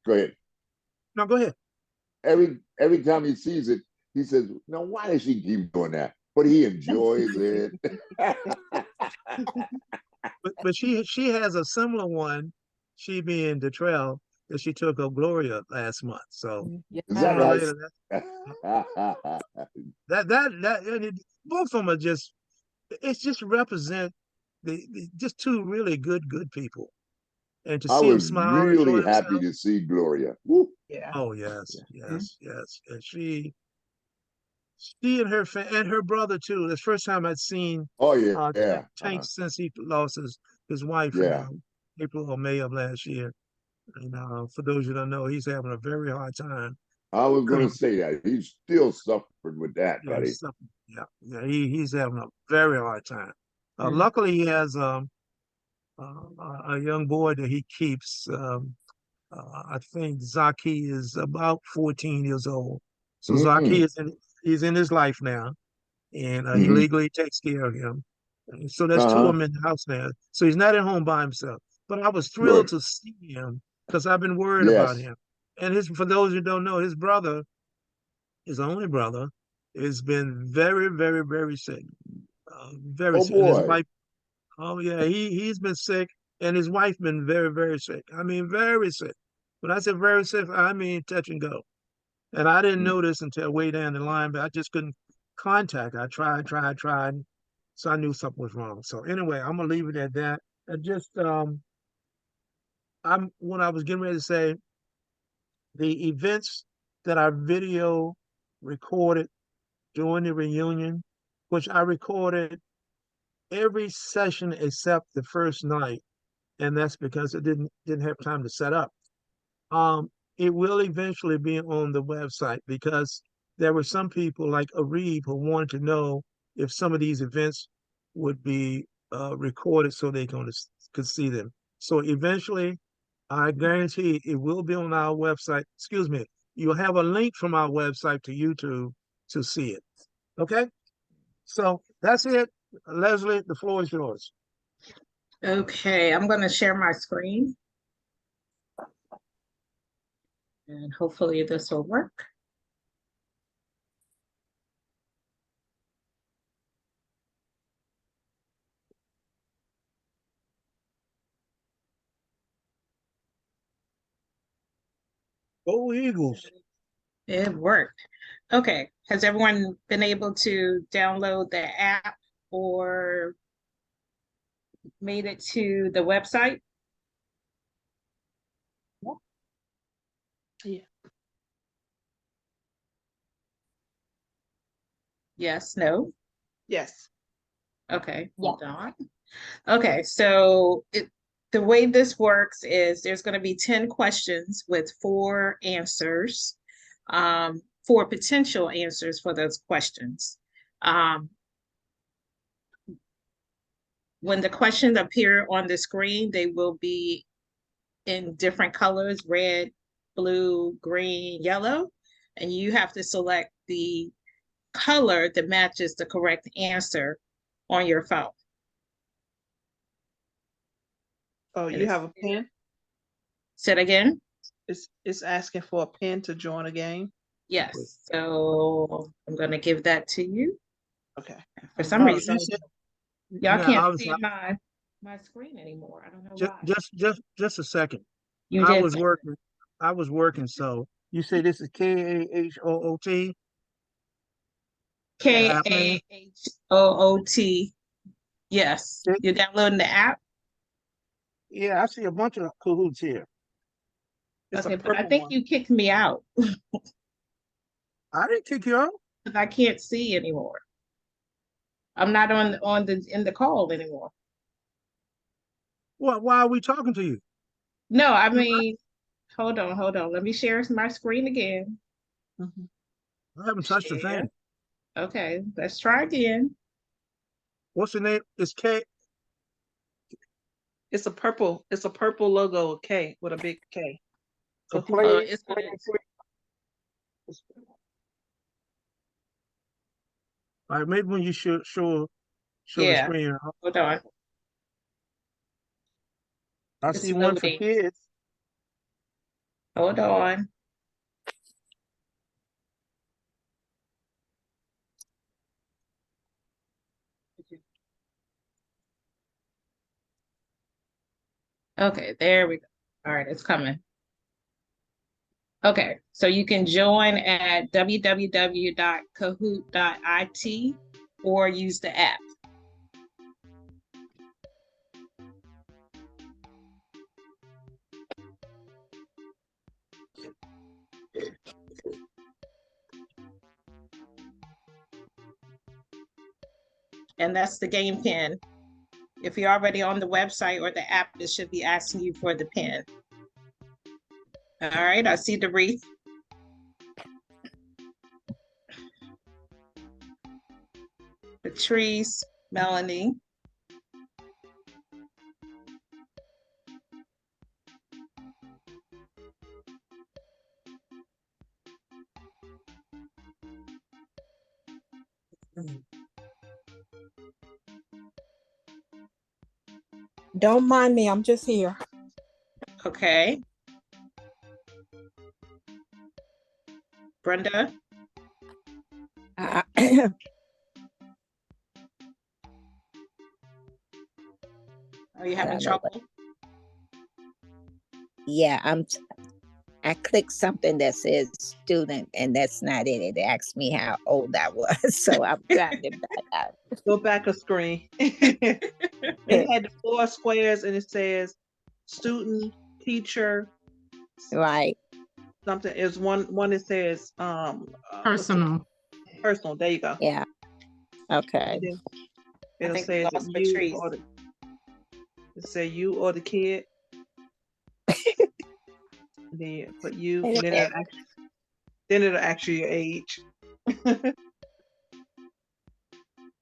[SPEAKER 3] go ahead.
[SPEAKER 1] no, go ahead.
[SPEAKER 3] Every time he sees it, he says, "No, why does she keep doing that?" But he enjoys it.
[SPEAKER 1] But she has a similar one, she being Detrell, that she took of Gloria last month. So
[SPEAKER 3] Is that
[SPEAKER 1] sooner or
[SPEAKER 5] Yes.
[SPEAKER 3] right?
[SPEAKER 1] later, and both of them are just it's just represent the just two really good people, and to
[SPEAKER 3] I
[SPEAKER 1] see him
[SPEAKER 3] was
[SPEAKER 1] smile, enjoy
[SPEAKER 3] really happy
[SPEAKER 1] himself.
[SPEAKER 3] to see Gloria. Woo.
[SPEAKER 2] Yeah.
[SPEAKER 1] Oh yes, and she and her brother too. The first time I'd seen
[SPEAKER 3] Oh yeah,
[SPEAKER 1] Tank since he lost his wife in
[SPEAKER 3] yeah.
[SPEAKER 1] April or May of last year. And for those who don't know, he's having a very hard time.
[SPEAKER 3] I was going
[SPEAKER 1] Coming,
[SPEAKER 3] to say that he's still suffering with that,
[SPEAKER 1] yeah,
[SPEAKER 3] buddy.
[SPEAKER 1] he's having a very hard time.
[SPEAKER 5] Mm.
[SPEAKER 1] Luckily, he has a young boy that he keeps. I think Zaki is about 14 years old. So Zaki
[SPEAKER 3] Mm-hmm.
[SPEAKER 1] he's in his life now, and he
[SPEAKER 3] Mm-hmm.
[SPEAKER 1] legally takes care of him. And so there's two of
[SPEAKER 3] Uh-huh.
[SPEAKER 1] them in the house now. So he's not at home by himself. But I was thrilled
[SPEAKER 3] Good.
[SPEAKER 1] to see him because I've been worried about
[SPEAKER 3] Yes.
[SPEAKER 1] him. And for those who don't know, his brother, his only brother, has been very, very, very sick. Very
[SPEAKER 3] Oh
[SPEAKER 1] sick. And his
[SPEAKER 3] boy.
[SPEAKER 1] wife, oh yeah, he's been sick, and his wife been very, very sick. I mean, very sick. When I said very sick, I mean touch and go. And I didn't know this until way down the line, but I just couldn't contact. I tried. So I knew something was wrong. So anyway, I'm gonna leave it at that. And just I'm when I was getting ready to say the events that I video recorded during the reunion, which I recorded every session except the first night, and that's because it didn't have time to set up. It will eventually be on the website because there were some people like Arib who wanted to know if some of these events would be recorded so they could see them. So eventually, I guarantee it will be on our website. Excuse me, you'll have a link from our website to YouTube to see it. Okay, so that's it. Leslie, the floor is yours.
[SPEAKER 2] Okay, I'm going to share my screen and hopefully this will work.
[SPEAKER 1] Go Eagles.
[SPEAKER 2] It worked. Okay, has everyone been able to download the app or made it to the website?
[SPEAKER 6] Yeah.
[SPEAKER 2] Yes, no?
[SPEAKER 6] Yes.
[SPEAKER 2] Okay, hold on. Okay, so the way this works is there's going to be 10 questions with 4 answers, 4 potential answers for those questions. When the questions appear on the screen, they will be in different colors, red, blue, green, yellow, and you have to select the color that matches the correct answer on your phone.
[SPEAKER 6] Oh,
[SPEAKER 2] And
[SPEAKER 6] you have a pen?
[SPEAKER 2] Say it again?
[SPEAKER 6] It's asking for a pen to join a game.
[SPEAKER 2] Yes. So I'm going to give that to you.
[SPEAKER 6] Okay.
[SPEAKER 2] For some reason, y'all
[SPEAKER 1] Now,
[SPEAKER 2] can't
[SPEAKER 1] obviously,
[SPEAKER 2] see my screen anymore. I don't know
[SPEAKER 1] just,
[SPEAKER 2] why.
[SPEAKER 1] just a second.
[SPEAKER 2] You
[SPEAKER 1] I
[SPEAKER 2] did
[SPEAKER 1] was
[SPEAKER 2] say
[SPEAKER 1] working. I was working. So you say this is KAHOOT? app name?
[SPEAKER 2] KAHOOT. Yes.
[SPEAKER 1] Okay.
[SPEAKER 2] You're downloading the app?
[SPEAKER 1] Yeah, I see a bunch of cahoots here.
[SPEAKER 6] It's
[SPEAKER 2] Okay,
[SPEAKER 6] a
[SPEAKER 2] but I
[SPEAKER 6] purple
[SPEAKER 2] think
[SPEAKER 6] one.
[SPEAKER 2] you kicked me out
[SPEAKER 1] I didn't kick you out.
[SPEAKER 2] because I can't see anymore. I'm not in the call anymore.
[SPEAKER 1] What? Why are we talking to you?
[SPEAKER 2] No, I mean, hold on. Let me share my screen again.
[SPEAKER 6] Mhm.
[SPEAKER 1] I haven't touched a
[SPEAKER 2] Share.
[SPEAKER 1] thing.
[SPEAKER 2] Okay, let's try again.
[SPEAKER 1] What's the name? It's K.
[SPEAKER 6] It's a purple logo, K with a big K.
[SPEAKER 1] So
[SPEAKER 6] Kahoot.
[SPEAKER 2] It's gonna,
[SPEAKER 1] all right, maybe when you show the
[SPEAKER 2] yeah,
[SPEAKER 1] screen,
[SPEAKER 2] hold on.
[SPEAKER 1] I
[SPEAKER 2] It's
[SPEAKER 1] see one for
[SPEAKER 2] loading.
[SPEAKER 1] kids.
[SPEAKER 2] Hold on. Okay, there we go. All right, it's coming. Okay, so you can join at www.kahoot.it or use the app. And that's the game pin. If you're already on the website or the app, it should be asking you for the pin. All right, I see the wreath. Patrice, Melanie.
[SPEAKER 7] Don't mind me, I'm just here.
[SPEAKER 2] Okay. Brenda.
[SPEAKER 7] Uh,
[SPEAKER 2] Are you
[SPEAKER 7] I
[SPEAKER 2] having
[SPEAKER 7] don't know.
[SPEAKER 2] trouble?
[SPEAKER 7] Yeah, I clicked something that says student, and that's not it. It asked me how old I was, so I'm trying to back out.
[SPEAKER 6] Go back a screen. It had the 4 squares and it says student, teacher,
[SPEAKER 7] Right.
[SPEAKER 6] something. Is one that says what's the
[SPEAKER 4] Personal.
[SPEAKER 6] personal? There you go.
[SPEAKER 7] Yeah. Okay.
[SPEAKER 6] And then
[SPEAKER 2] I
[SPEAKER 6] it'll
[SPEAKER 2] think we
[SPEAKER 6] say is it
[SPEAKER 2] lost
[SPEAKER 6] you
[SPEAKER 2] Patrice.
[SPEAKER 6] or it say you or the kid. Then you put you, and then it'll ask you your age.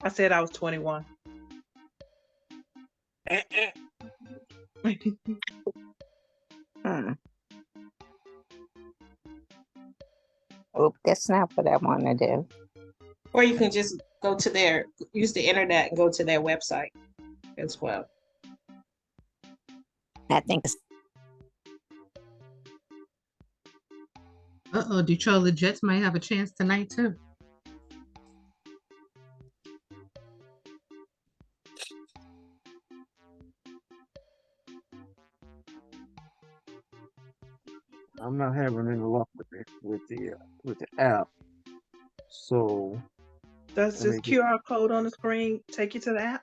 [SPEAKER 6] I said I was 21.
[SPEAKER 7] Hmm. Oh, that's not what I want to do.
[SPEAKER 2] Or you can just go to use the internet and go to their website as well.
[SPEAKER 7] I think it's
[SPEAKER 4] Uh-oh, Detroit the Jets might have a chance tonight too.
[SPEAKER 1] I'm not having any luck with the app. So
[SPEAKER 6] Does
[SPEAKER 1] let
[SPEAKER 6] this
[SPEAKER 1] me get.
[SPEAKER 6] QR code on the screen take you to the app?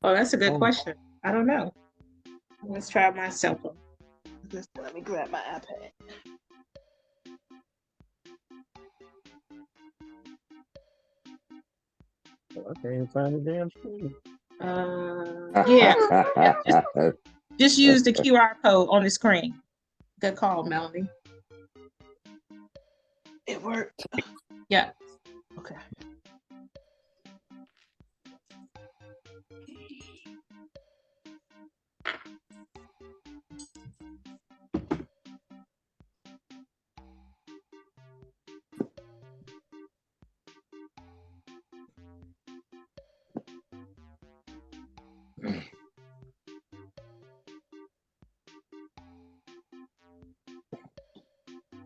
[SPEAKER 2] Oh, that's a good
[SPEAKER 1] Oh,
[SPEAKER 2] question. I don't know. Let's try my cell phone.
[SPEAKER 6] Let me grab my iPad.
[SPEAKER 1] I can't find the damn screen.
[SPEAKER 2] Yeah, just use the QR code on the screen. Good call, Melanie.
[SPEAKER 6] It worked.
[SPEAKER 2] Yeah.
[SPEAKER 6] Okay.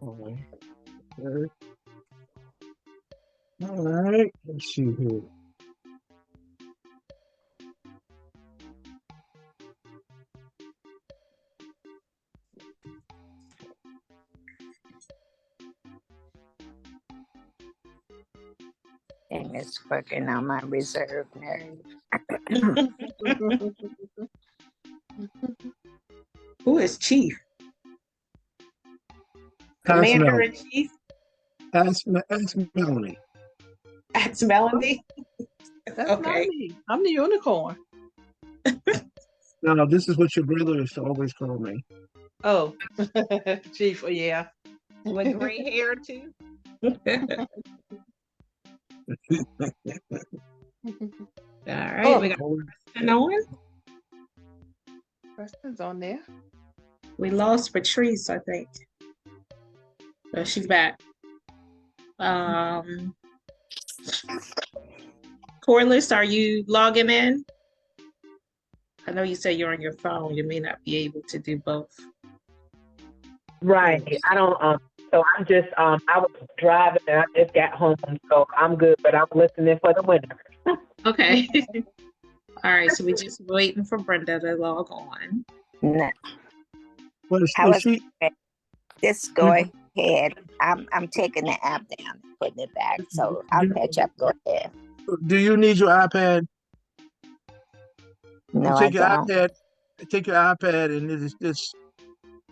[SPEAKER 1] All right. All right. Let's see here.
[SPEAKER 7] And it's working on my reserve nerve.
[SPEAKER 2] Who is Chief?
[SPEAKER 1] Ask
[SPEAKER 2] Commander in
[SPEAKER 1] Melanie.
[SPEAKER 2] Chief?
[SPEAKER 1] Ask Melanie.
[SPEAKER 2] That's Melanie.
[SPEAKER 6] That's not
[SPEAKER 2] Okay.
[SPEAKER 6] me. I'm the unicorn.
[SPEAKER 1] No, this is what your brother used to always call me.
[SPEAKER 6] Oh, Chief. Oh, yeah.
[SPEAKER 2] With gray hair too. All right,
[SPEAKER 6] Oh.
[SPEAKER 2] we got Preston on.
[SPEAKER 6] Preston's on there.
[SPEAKER 2] We lost Patrice, I think. So she's back. Corliss, are you logging in? I know you said you're on your phone. You may not be able to do both.
[SPEAKER 8] Right. I don't so I'm just I was driving and I just got home, so I'm good, but I'm listening for the winner.
[SPEAKER 2] Okay. All right, so we're just waiting for Brenda to log on.
[SPEAKER 7] No,
[SPEAKER 1] But is
[SPEAKER 7] I was
[SPEAKER 1] she?
[SPEAKER 7] just go ahead. I'm taking the app down and putting it back, so I'll catch up. Go ahead.
[SPEAKER 1] Do you need your iPad?
[SPEAKER 7] No,
[SPEAKER 1] You
[SPEAKER 7] I
[SPEAKER 1] take your
[SPEAKER 7] don't.
[SPEAKER 1] iPad. Take your iPad and it's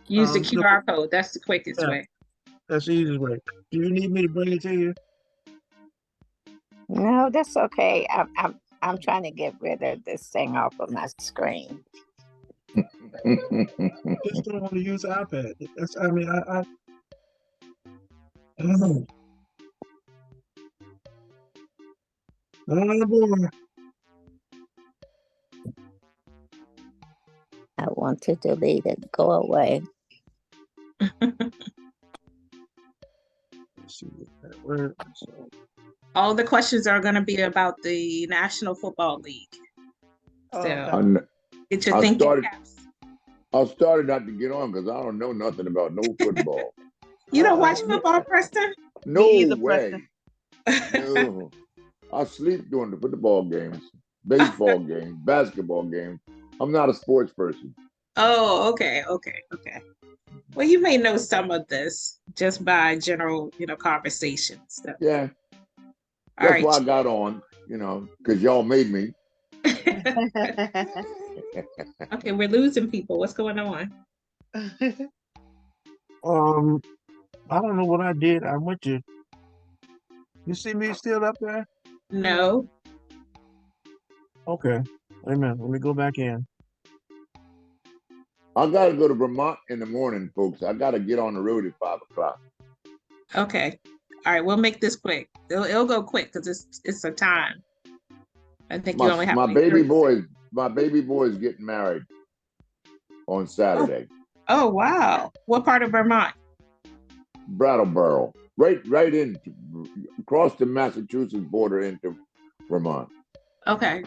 [SPEAKER 2] Use the
[SPEAKER 1] look,
[SPEAKER 2] QR code. That's the quickest
[SPEAKER 1] yeah.
[SPEAKER 2] way.
[SPEAKER 1] That's the easiest way. Do you need me to bring it to you?
[SPEAKER 7] No, that's okay. I'm trying to get rid of this thing off of my screen.
[SPEAKER 1] Just don't want to use the iPad. That's I mean I don't know. Oh boy.
[SPEAKER 7] I want to delete it. Go away.
[SPEAKER 1] Let's see if that works.
[SPEAKER 2] All the questions are going to be about the National Football League.
[SPEAKER 6] Oh,
[SPEAKER 2] So
[SPEAKER 6] okay.
[SPEAKER 2] get your
[SPEAKER 3] I
[SPEAKER 2] thinking
[SPEAKER 3] started-
[SPEAKER 2] caps.
[SPEAKER 3] I started not to get on because I don't know nothing about no football.
[SPEAKER 2] You don't watch football, Preston?
[SPEAKER 3] No
[SPEAKER 6] either,
[SPEAKER 3] way. No. I sleep during the football games, baseball games, basketball games. I'm not a sports person.
[SPEAKER 2] Oh, okay. Well, you may know some of this just by general, conversations. So,
[SPEAKER 3] Yeah,
[SPEAKER 2] all
[SPEAKER 3] that's
[SPEAKER 2] right.
[SPEAKER 3] why I got on, because y'all made me.
[SPEAKER 2] Okay, we're losing people. What's going on?
[SPEAKER 1] I don't know what I did. I went to. You see me still up there?
[SPEAKER 2] No.
[SPEAKER 1] Okay. Wait a minute. Let me go back in.
[SPEAKER 3] I got to go to Vermont in the morning, folks. I got to get on the road at 5 o'clock.
[SPEAKER 2] Okay. All right, we'll make this quick. It'll go quick because it's a time. I think you only have
[SPEAKER 3] My
[SPEAKER 2] like
[SPEAKER 3] baby
[SPEAKER 2] 30
[SPEAKER 3] boy is getting married on Saturday.
[SPEAKER 2] Oh, wow. What part of Vermont?
[SPEAKER 3] Brattleboro, right across the Massachusetts border into Vermont.
[SPEAKER 2] Okay.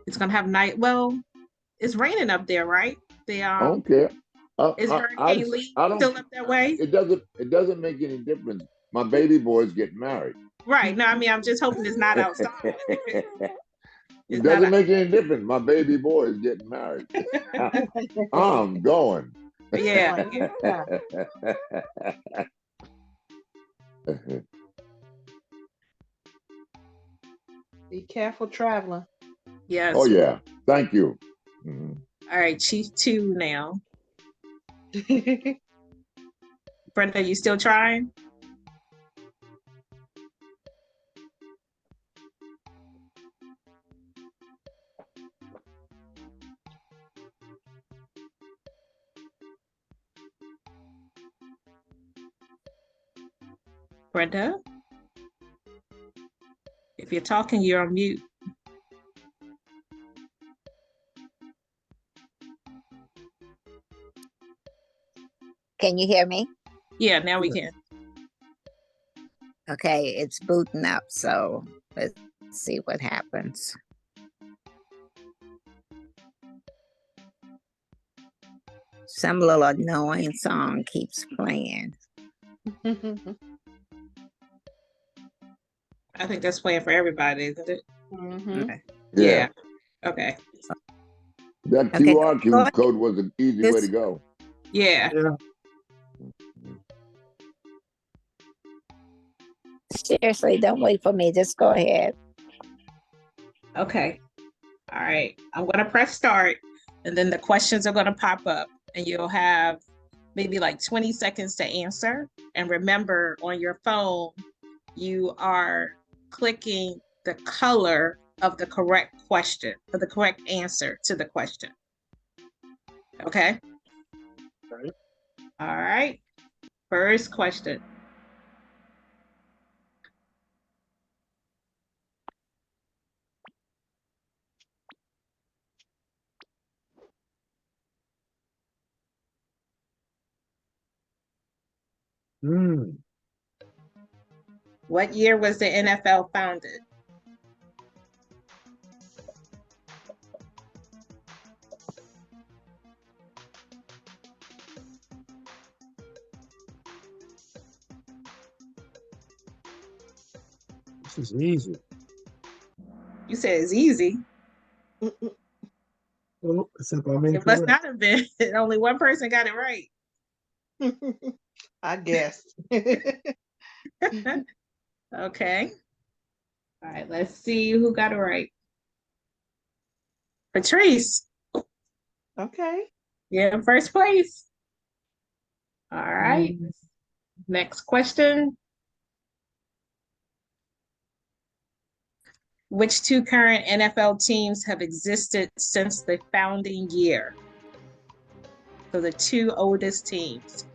[SPEAKER 2] It's gonna have night. Well, it's raining up there, right?
[SPEAKER 3] I don't care.
[SPEAKER 2] Is Hurricane Lee still up that way?
[SPEAKER 3] It doesn't make any difference. My baby boy is getting married.
[SPEAKER 2] Right. No, I mean I'm just hoping it's not outside.
[SPEAKER 3] It doesn't make any difference. My baby boy is getting married. I'm going.
[SPEAKER 2] Yeah.
[SPEAKER 6] Be careful traveling.
[SPEAKER 2] Yes.
[SPEAKER 3] Oh yeah. Thank you. Mhm.
[SPEAKER 2] All right, Chief 2 now. Brenda, you still trying? Brenda? If you're talking, you're on mute.
[SPEAKER 7] Can you hear me?
[SPEAKER 2] Yeah, now we can.
[SPEAKER 7] Okay, it's booting up, so let's see what happens. Some little annoying song keeps playing.
[SPEAKER 2] I think that's playing for everybody, isn't it?
[SPEAKER 6] Mhm.
[SPEAKER 2] Okay.
[SPEAKER 3] Yeah.
[SPEAKER 2] Okay.
[SPEAKER 3] That
[SPEAKER 7] Okay,
[SPEAKER 3] QR
[SPEAKER 7] go ahead.
[SPEAKER 3] code was an easy way to
[SPEAKER 7] This-
[SPEAKER 3] go.
[SPEAKER 2] Yeah.
[SPEAKER 1] Yeah.
[SPEAKER 7] Seriously, don't wait for me. Just go ahead.
[SPEAKER 2] Okay. All right. I'm going to press start, and then the questions are going to pop up, and you'll have maybe like 20 seconds to answer. And remember, on your phone, you are clicking the color of the correct question, or the correct answer to the question. Okay.
[SPEAKER 1] Right.
[SPEAKER 2] All right. First question.
[SPEAKER 1] Mm.
[SPEAKER 2] What year was the NFL founded?
[SPEAKER 1] This is easy.
[SPEAKER 2] You said it's easy.
[SPEAKER 1] Well, except I'm
[SPEAKER 2] It must
[SPEAKER 1] incorrect.
[SPEAKER 2] not have been. Only one person got it right.
[SPEAKER 6] I guess.
[SPEAKER 2] Okay. All right, let's see who got it right. Patrice,
[SPEAKER 6] Okay.
[SPEAKER 2] you're in first place. All right. Next question. Which two current NFL teams have existed since the founding year? So the two oldest teams.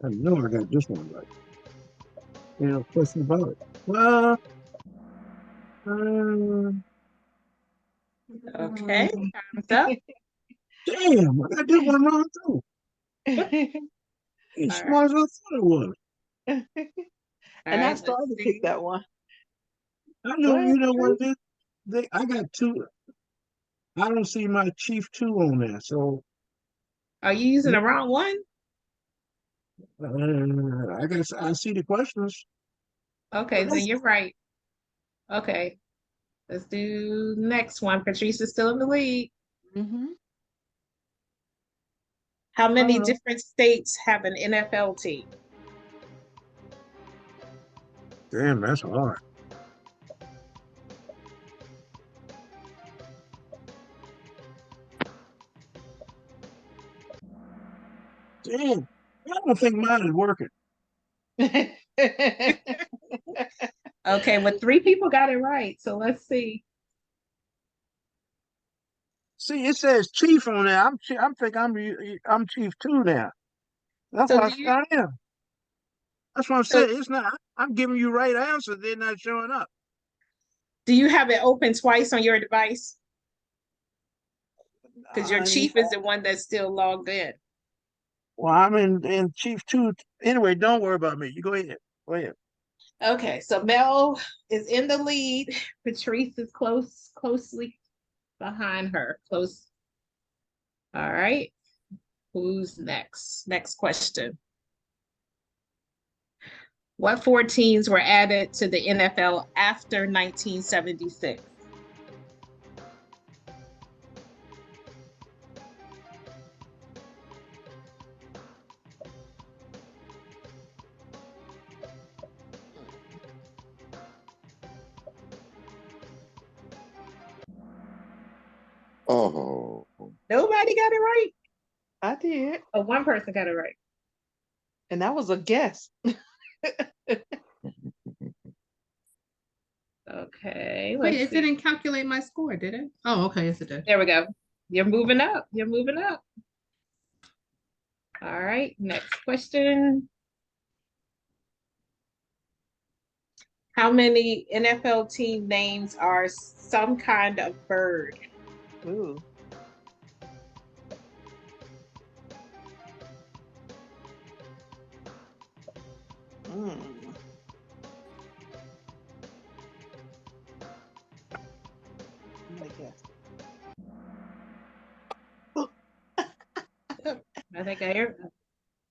[SPEAKER 1] I know I got this one right. Ain't no question about it. Well,
[SPEAKER 2] Okay, time's up.
[SPEAKER 1] damn, I got this one wrong too. As
[SPEAKER 2] All
[SPEAKER 1] smart as I thought it was.
[SPEAKER 2] All
[SPEAKER 6] And I
[SPEAKER 2] right,
[SPEAKER 6] started
[SPEAKER 2] let's
[SPEAKER 6] to pick
[SPEAKER 2] see.
[SPEAKER 6] that one.
[SPEAKER 1] I
[SPEAKER 6] Go
[SPEAKER 1] know,
[SPEAKER 6] ahead,
[SPEAKER 1] you know what
[SPEAKER 6] Patrice.
[SPEAKER 1] it is? I got two. I don't see my Chief 2 on there. So
[SPEAKER 2] Are you using the wrong one?
[SPEAKER 1] I guess I see the questions.
[SPEAKER 2] Okay, then you're right. Okay, let's do next one. Patrice is still in the lead.
[SPEAKER 6] Mhm.
[SPEAKER 2] How many
[SPEAKER 1] don't know.
[SPEAKER 2] different states have an NFL team?
[SPEAKER 1] Damn, that's hard. Damn, I don't think mine is working.
[SPEAKER 2] Okay, well, three people got it right. So let's see.
[SPEAKER 1] See, it says Chief on there. I'm think I'm Chief 2 now. That's
[SPEAKER 2] So
[SPEAKER 1] why
[SPEAKER 2] do you
[SPEAKER 1] I am. That's what I'm
[SPEAKER 2] so
[SPEAKER 1] saying. It's not. I'm giving you right answers. They're not showing up.
[SPEAKER 2] do you have it open twice on your device? Because your chief is the one that's still logged in.
[SPEAKER 1] Well, I'm in Chief 2. Anyway, don't worry about me. You go ahead. Go ahead.
[SPEAKER 2] Okay, so Mel is in the lead. Patrice is closely behind her. Close. All right. Who's next? Next question. What four teams were added to the NFL after 1976?
[SPEAKER 3] Oh,
[SPEAKER 2] Nobody got it right.
[SPEAKER 6] I did.
[SPEAKER 2] Oh, one person got it right.
[SPEAKER 6] And that was a guess.
[SPEAKER 2] Okay,
[SPEAKER 4] Wait,
[SPEAKER 2] let's
[SPEAKER 4] it
[SPEAKER 2] see.
[SPEAKER 4] didn't calculate my score, did it? Oh, okay, yes it did.
[SPEAKER 2] There we go. You're moving up. You're moving up. All right, next question. How many NFL team names are some kind of bird?
[SPEAKER 6] Ooh. Mm. I guess.
[SPEAKER 2] I think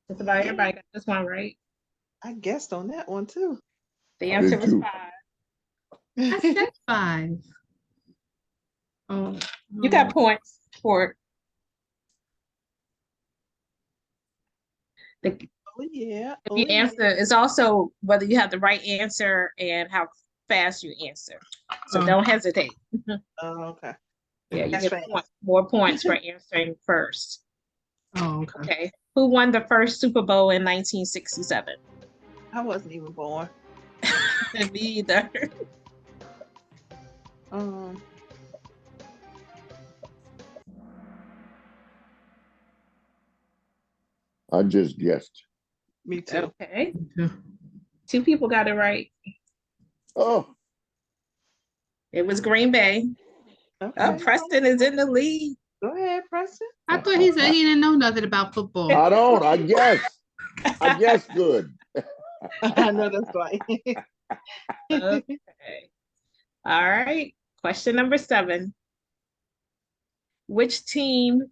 [SPEAKER 2] just about everybody got this one right.
[SPEAKER 6] I guessed on that one too.
[SPEAKER 2] The
[SPEAKER 3] I
[SPEAKER 2] answer
[SPEAKER 3] did
[SPEAKER 2] was
[SPEAKER 3] too.
[SPEAKER 2] 5.
[SPEAKER 4] I said 5. Oh,
[SPEAKER 2] You got points for it. The,
[SPEAKER 6] Oh yeah.
[SPEAKER 2] if
[SPEAKER 6] Oh
[SPEAKER 2] you
[SPEAKER 6] yeah.
[SPEAKER 2] answer, it's also whether you have the right answer and how fast you answer. So
[SPEAKER 4] Oh.
[SPEAKER 2] don't hesitate.
[SPEAKER 6] Oh, okay.
[SPEAKER 2] Yeah, you
[SPEAKER 6] That's
[SPEAKER 2] get
[SPEAKER 6] fast.
[SPEAKER 2] more points for answering first.
[SPEAKER 4] Oh, okay.
[SPEAKER 2] Okay. Who won the first Super Bowl in 1967?
[SPEAKER 6] I wasn't even born.
[SPEAKER 2] Me either.
[SPEAKER 3] I just guessed.
[SPEAKER 6] Me too.
[SPEAKER 2] Okay.
[SPEAKER 4] Yeah.
[SPEAKER 2] 2 people got it right.
[SPEAKER 3] Oh,
[SPEAKER 2] It was Green Bay.
[SPEAKER 6] Okay.
[SPEAKER 2] Preston is in the lead.
[SPEAKER 6] Go ahead, Preston.
[SPEAKER 4] I thought he said he didn't know nothing about football.
[SPEAKER 3] I don't. I guess. I guess good.
[SPEAKER 6] I know that's right.
[SPEAKER 2] Okay. All right. Question number 7. Which teams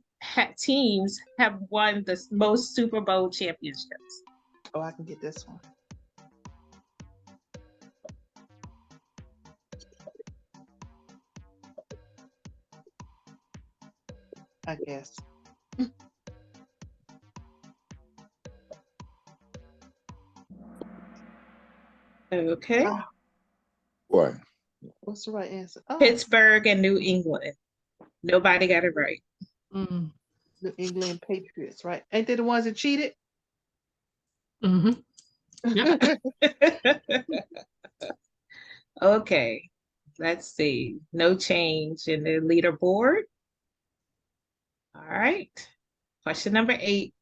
[SPEAKER 2] have won the most Super Bowl championships?
[SPEAKER 6] Oh, I can get this one. I guess.
[SPEAKER 2] Okay.
[SPEAKER 3] Boy,
[SPEAKER 6] What's the right answer? Oh,
[SPEAKER 2] Pittsburgh and New England. Nobody got it right.
[SPEAKER 4] Mm.
[SPEAKER 6] New England Patriots, right? Ain't they the ones that cheated?
[SPEAKER 4] Mm-hmm. Yeah.
[SPEAKER 2] Okay. Let's see. No change in the leaderboard. All right. Question number 8.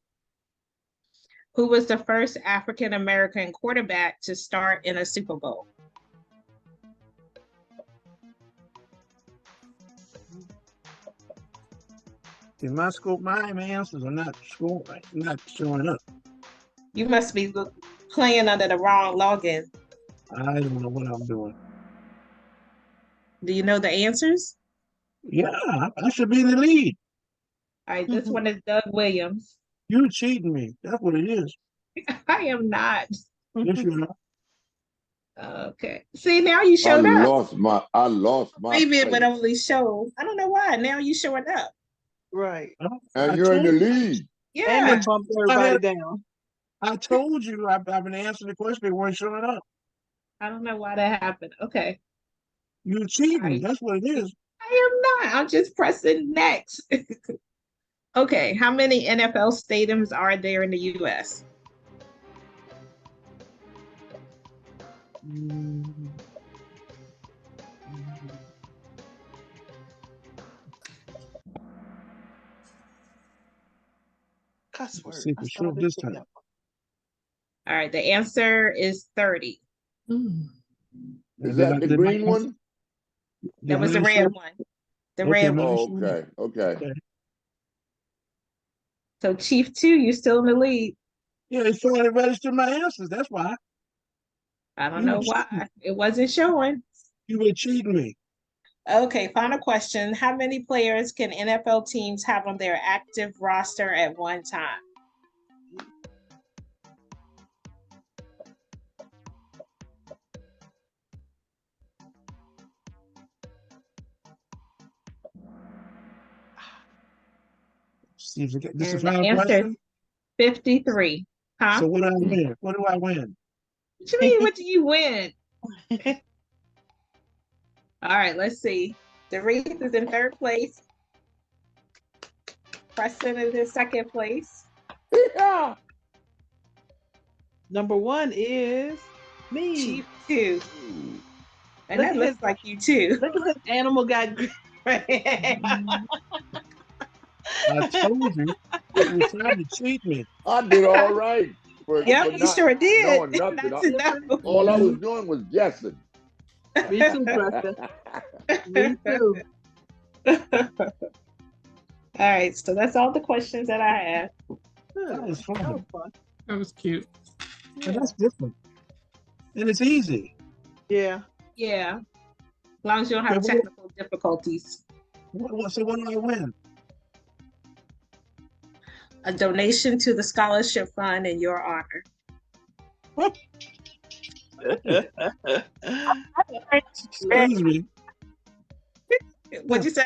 [SPEAKER 2] Who was the first African American quarterback to start in a Super Bowl?
[SPEAKER 1] In my scope, my answers are not showing up.
[SPEAKER 2] You must be playing under the wrong login.
[SPEAKER 1] I don't know what I'm doing.
[SPEAKER 2] Do you know the answers?
[SPEAKER 1] Yeah, I should be in the lead.
[SPEAKER 2] All right, this one is Doug Williams.
[SPEAKER 1] You cheating me. That's what it is.
[SPEAKER 2] I am not.
[SPEAKER 1] Yes, you are.
[SPEAKER 2] Okay. See, now you
[SPEAKER 3] I
[SPEAKER 2] showed up.
[SPEAKER 3] lost my
[SPEAKER 2] Maybe it would
[SPEAKER 3] place.
[SPEAKER 2] only show. I don't know why. Now you showing up.
[SPEAKER 6] Right.
[SPEAKER 3] And you're in the lead.
[SPEAKER 6] And
[SPEAKER 2] Yeah.
[SPEAKER 6] they bumped everybody down.
[SPEAKER 1] I told you I've been answering the question. They weren't showing up.
[SPEAKER 2] I don't know why that happened. Okay.
[SPEAKER 1] You're cheating.
[SPEAKER 2] Right.
[SPEAKER 1] That's what it is.
[SPEAKER 2] I am not. I'm just pressing next. Okay. How many NFL stadiums are there in the US?
[SPEAKER 6] Cuss word.
[SPEAKER 1] See
[SPEAKER 6] I
[SPEAKER 1] for
[SPEAKER 6] saw
[SPEAKER 1] sure this time.
[SPEAKER 6] video.
[SPEAKER 2] All right. The answer is 30.
[SPEAKER 4] Mm.
[SPEAKER 3] Is that the green one?
[SPEAKER 2] That was the red one. The red one.
[SPEAKER 3] Oh, okay.
[SPEAKER 2] So Chief 2, you still in the lead.
[SPEAKER 1] Yeah, it's trying to register my answers. That's why.
[SPEAKER 2] I don't
[SPEAKER 1] You
[SPEAKER 2] know
[SPEAKER 1] were
[SPEAKER 2] why.
[SPEAKER 1] cheating.
[SPEAKER 2] It wasn't showing.
[SPEAKER 1] You were cheating me.
[SPEAKER 2] Okay, final question. How many players can NFL teams have on their active roster at one time?
[SPEAKER 1] See if this is
[SPEAKER 2] And
[SPEAKER 1] the
[SPEAKER 2] the
[SPEAKER 1] final
[SPEAKER 2] answer is
[SPEAKER 1] question.
[SPEAKER 2] 53. Huh?
[SPEAKER 1] So what do I win? What do I win?
[SPEAKER 2] What you mean, what do you win? All right, let's see. The Reese is in 3rd place. Preston is in 2nd place.
[SPEAKER 3] Yeah.
[SPEAKER 6] Number 1 is me.
[SPEAKER 2] Chief 2. And
[SPEAKER 6] Look
[SPEAKER 2] that
[SPEAKER 6] at
[SPEAKER 2] looks
[SPEAKER 6] his-
[SPEAKER 2] like you too.
[SPEAKER 6] Look at this animal got
[SPEAKER 1] I told you you were trying to cheat me.
[SPEAKER 3] I did all right.
[SPEAKER 2] Yeah, you sure did.
[SPEAKER 3] knowing nothing.
[SPEAKER 2] Not to know.
[SPEAKER 3] All I was doing was guessing.
[SPEAKER 6] Me too, Preston. Me too.
[SPEAKER 2] All right, so that's all the questions that I have.
[SPEAKER 1] That was fun.
[SPEAKER 6] That was fun.
[SPEAKER 4] That was cute.
[SPEAKER 1] And that's different. And it's easy.
[SPEAKER 6] Yeah.
[SPEAKER 2] Yeah. long as you don't
[SPEAKER 1] Okay,
[SPEAKER 2] have
[SPEAKER 1] what-
[SPEAKER 2] technical difficulties.
[SPEAKER 1] So what do I win?
[SPEAKER 2] A donation to the scholarship fund in your honor.
[SPEAKER 1] Excuse me.
[SPEAKER 2] What'd you say?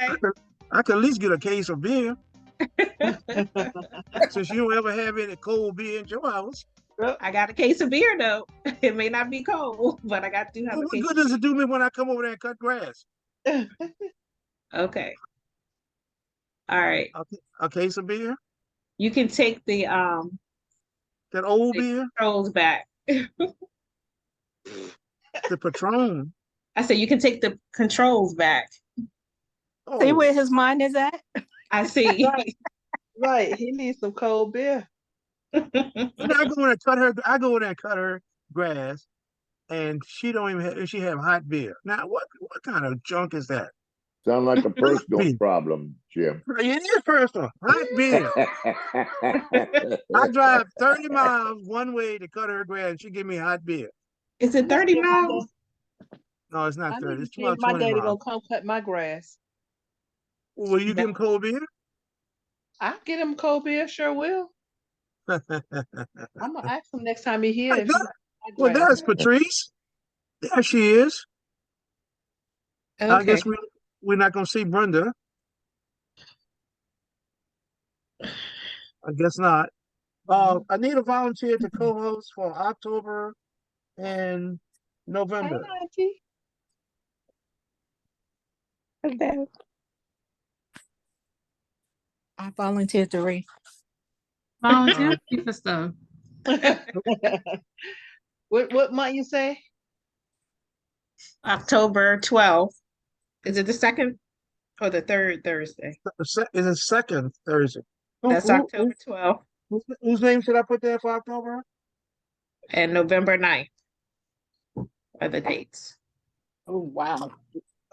[SPEAKER 1] I could at least get a case of beer since you don't ever have any cold beer in your house.
[SPEAKER 2] I got a case of beer though. It may not be cold, but I do have
[SPEAKER 1] Well,
[SPEAKER 2] a
[SPEAKER 1] what
[SPEAKER 2] case.
[SPEAKER 1] good does it do me when I come over there and cut grass?
[SPEAKER 2] Okay. All right.
[SPEAKER 1] A case of beer?
[SPEAKER 2] You can take the
[SPEAKER 1] That old beer?
[SPEAKER 2] controls back.
[SPEAKER 1] The Patron?
[SPEAKER 2] I said you can take the controls back.
[SPEAKER 7] See
[SPEAKER 1] Oh,
[SPEAKER 7] where his mind is at?
[SPEAKER 2] I see.
[SPEAKER 6] Right. Right. He needs some cold beer.
[SPEAKER 1] and I go in and cut her. I go in there and cut her grass, and she don't even have. She have hot beer. Now, what kind of junk is that?
[SPEAKER 3] Sound like a personal
[SPEAKER 1] beer.
[SPEAKER 3] problem, Jim.
[SPEAKER 1] It is personal. Hot beer. I drive 30 miles one way to cut her grass. And she give me hot beer.
[SPEAKER 2] Is it 30 miles?
[SPEAKER 1] No, it's
[SPEAKER 6] I
[SPEAKER 1] not 30.
[SPEAKER 6] need
[SPEAKER 1] It's
[SPEAKER 6] to see if my
[SPEAKER 1] 20
[SPEAKER 6] daddy
[SPEAKER 1] miles.
[SPEAKER 6] gonna come cut my grass.
[SPEAKER 1] Will you give him cold beer?
[SPEAKER 6] I'll get him cold beer, sure will. I'm gonna ask him next time he here. If he cut my
[SPEAKER 1] Well,
[SPEAKER 6] grass.
[SPEAKER 1] there's Patrice. There she is. I
[SPEAKER 2] Okay.
[SPEAKER 1] guess we're not gonna see Brenda. I guess not. I need a volunteer to co-host for October and
[SPEAKER 6] Hey,
[SPEAKER 1] November.
[SPEAKER 6] Auntie.
[SPEAKER 7] Okay. I volunteered to read.
[SPEAKER 4] Volunteer for stuff.
[SPEAKER 6] What month you say?
[SPEAKER 2] October 12th. Is it the second or the third Thursday?
[SPEAKER 1] Is it second Thursday?
[SPEAKER 2] That's October 12th
[SPEAKER 1] Whose name should I put there for October?
[SPEAKER 2] and November 9th are the dates.
[SPEAKER 7] Oh, wow.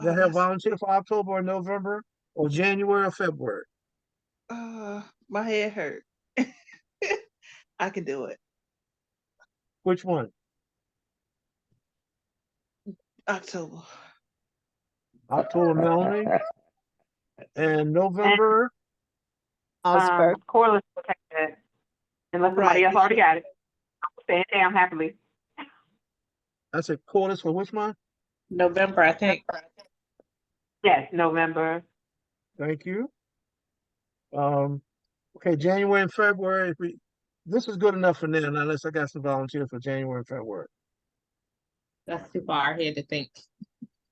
[SPEAKER 1] They have volunteer for October or November or January or February.
[SPEAKER 6] My head hurt. I can do it.
[SPEAKER 1] Which one?
[SPEAKER 6] October.
[SPEAKER 1] October, Melanie, and November.
[SPEAKER 7] Osberg.
[SPEAKER 8] Corliss will take that. Unless somebody
[SPEAKER 6] Right.
[SPEAKER 8] else already got it. I'm staying down happily.
[SPEAKER 1] I said quarters for which month?
[SPEAKER 2] November, I think.
[SPEAKER 8] Yes, November.
[SPEAKER 1] Thank you. Okay, January and February. This is good enough for now, unless I got some volunteers for January and February.
[SPEAKER 2] That's too far ahead to think.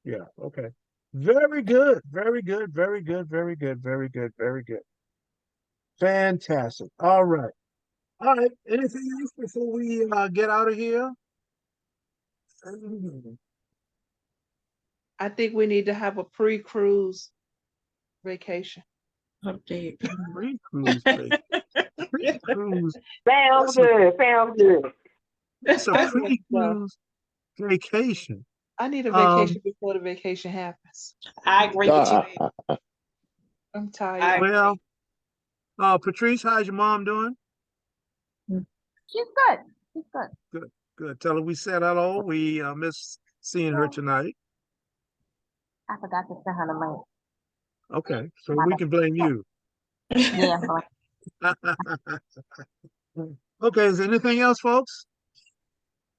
[SPEAKER 1] Yeah, okay. Very good, very good, very good, very good, very good, very good. Fantastic. All right. All right. Anything else before we get out of here?
[SPEAKER 6] I think we need to have a pre-cruise vacation.
[SPEAKER 2] Update.
[SPEAKER 1] Pre-cruise break. Pre-cruise.
[SPEAKER 8] Sounds good. Sounds good.
[SPEAKER 1] It's a pre-cruise vacation.
[SPEAKER 6] I need a vacation before the vacation happens.
[SPEAKER 2] I agree with you. babe.
[SPEAKER 6] I'm tired.
[SPEAKER 2] I agree.
[SPEAKER 1] Well, Patrice, how's your mom doing?
[SPEAKER 7] She's good. She's good.
[SPEAKER 1] Good. Tell her we said hello. We miss seeing her tonight.
[SPEAKER 7] I forgot to send her the link.
[SPEAKER 1] Okay, so we can blame you.
[SPEAKER 7] Yeah.
[SPEAKER 1] Okay, is there anything else, folks?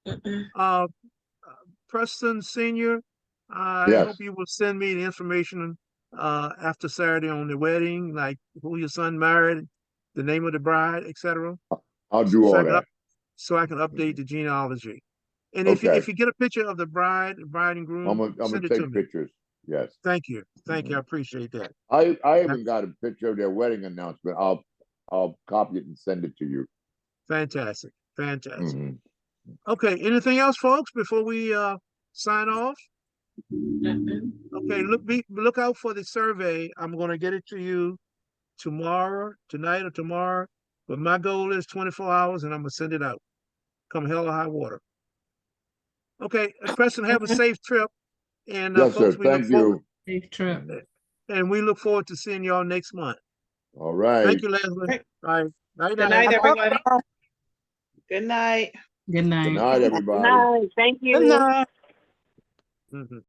[SPEAKER 2] Mm-mm.
[SPEAKER 1] Preston Senior, I
[SPEAKER 3] Yes.
[SPEAKER 1] hope you will send me the information after Saturday on the wedding, like who your son married, the name of the bride, etc.
[SPEAKER 3] I'll do all that.
[SPEAKER 1] So I can update the genealogy. And
[SPEAKER 3] Okay.
[SPEAKER 1] if you get a picture of the bride and groom,
[SPEAKER 3] I'm gonna
[SPEAKER 1] send it to
[SPEAKER 3] take
[SPEAKER 1] me.
[SPEAKER 3] pictures. Yes.
[SPEAKER 1] Thank you. Thank you. I appreciate that.
[SPEAKER 3] I haven't got a picture of their wedding announcement. I'll copy it and send it to you.
[SPEAKER 1] Fantastic. Fantastic.
[SPEAKER 3] Mhm.
[SPEAKER 1] Okay. Anything else, folks, before we sign off?
[SPEAKER 2] Mm-mm.
[SPEAKER 1] Okay, look out for the survey. I'm gonna get it to you tonight or tomorrow. But my goal is 24 hours and I'm gonna send it out. Come hell or high water. Okay, Preston, have a safe trip. And
[SPEAKER 3] Yes, sir.
[SPEAKER 1] folks, we look
[SPEAKER 3] Thank
[SPEAKER 1] forward
[SPEAKER 3] you.
[SPEAKER 4] Safe trip.
[SPEAKER 1] and we look forward to seeing y'all next month.
[SPEAKER 3] All right.
[SPEAKER 1] Thank you, Leslie.
[SPEAKER 2] Right.
[SPEAKER 1] Bye. Night,
[SPEAKER 2] Good night, everyone.
[SPEAKER 6] Good night.
[SPEAKER 4] Good night.
[SPEAKER 3] Good night, everybody.
[SPEAKER 8] Nice. Thank you.
[SPEAKER 7] Good night.
[SPEAKER 1] Mhm.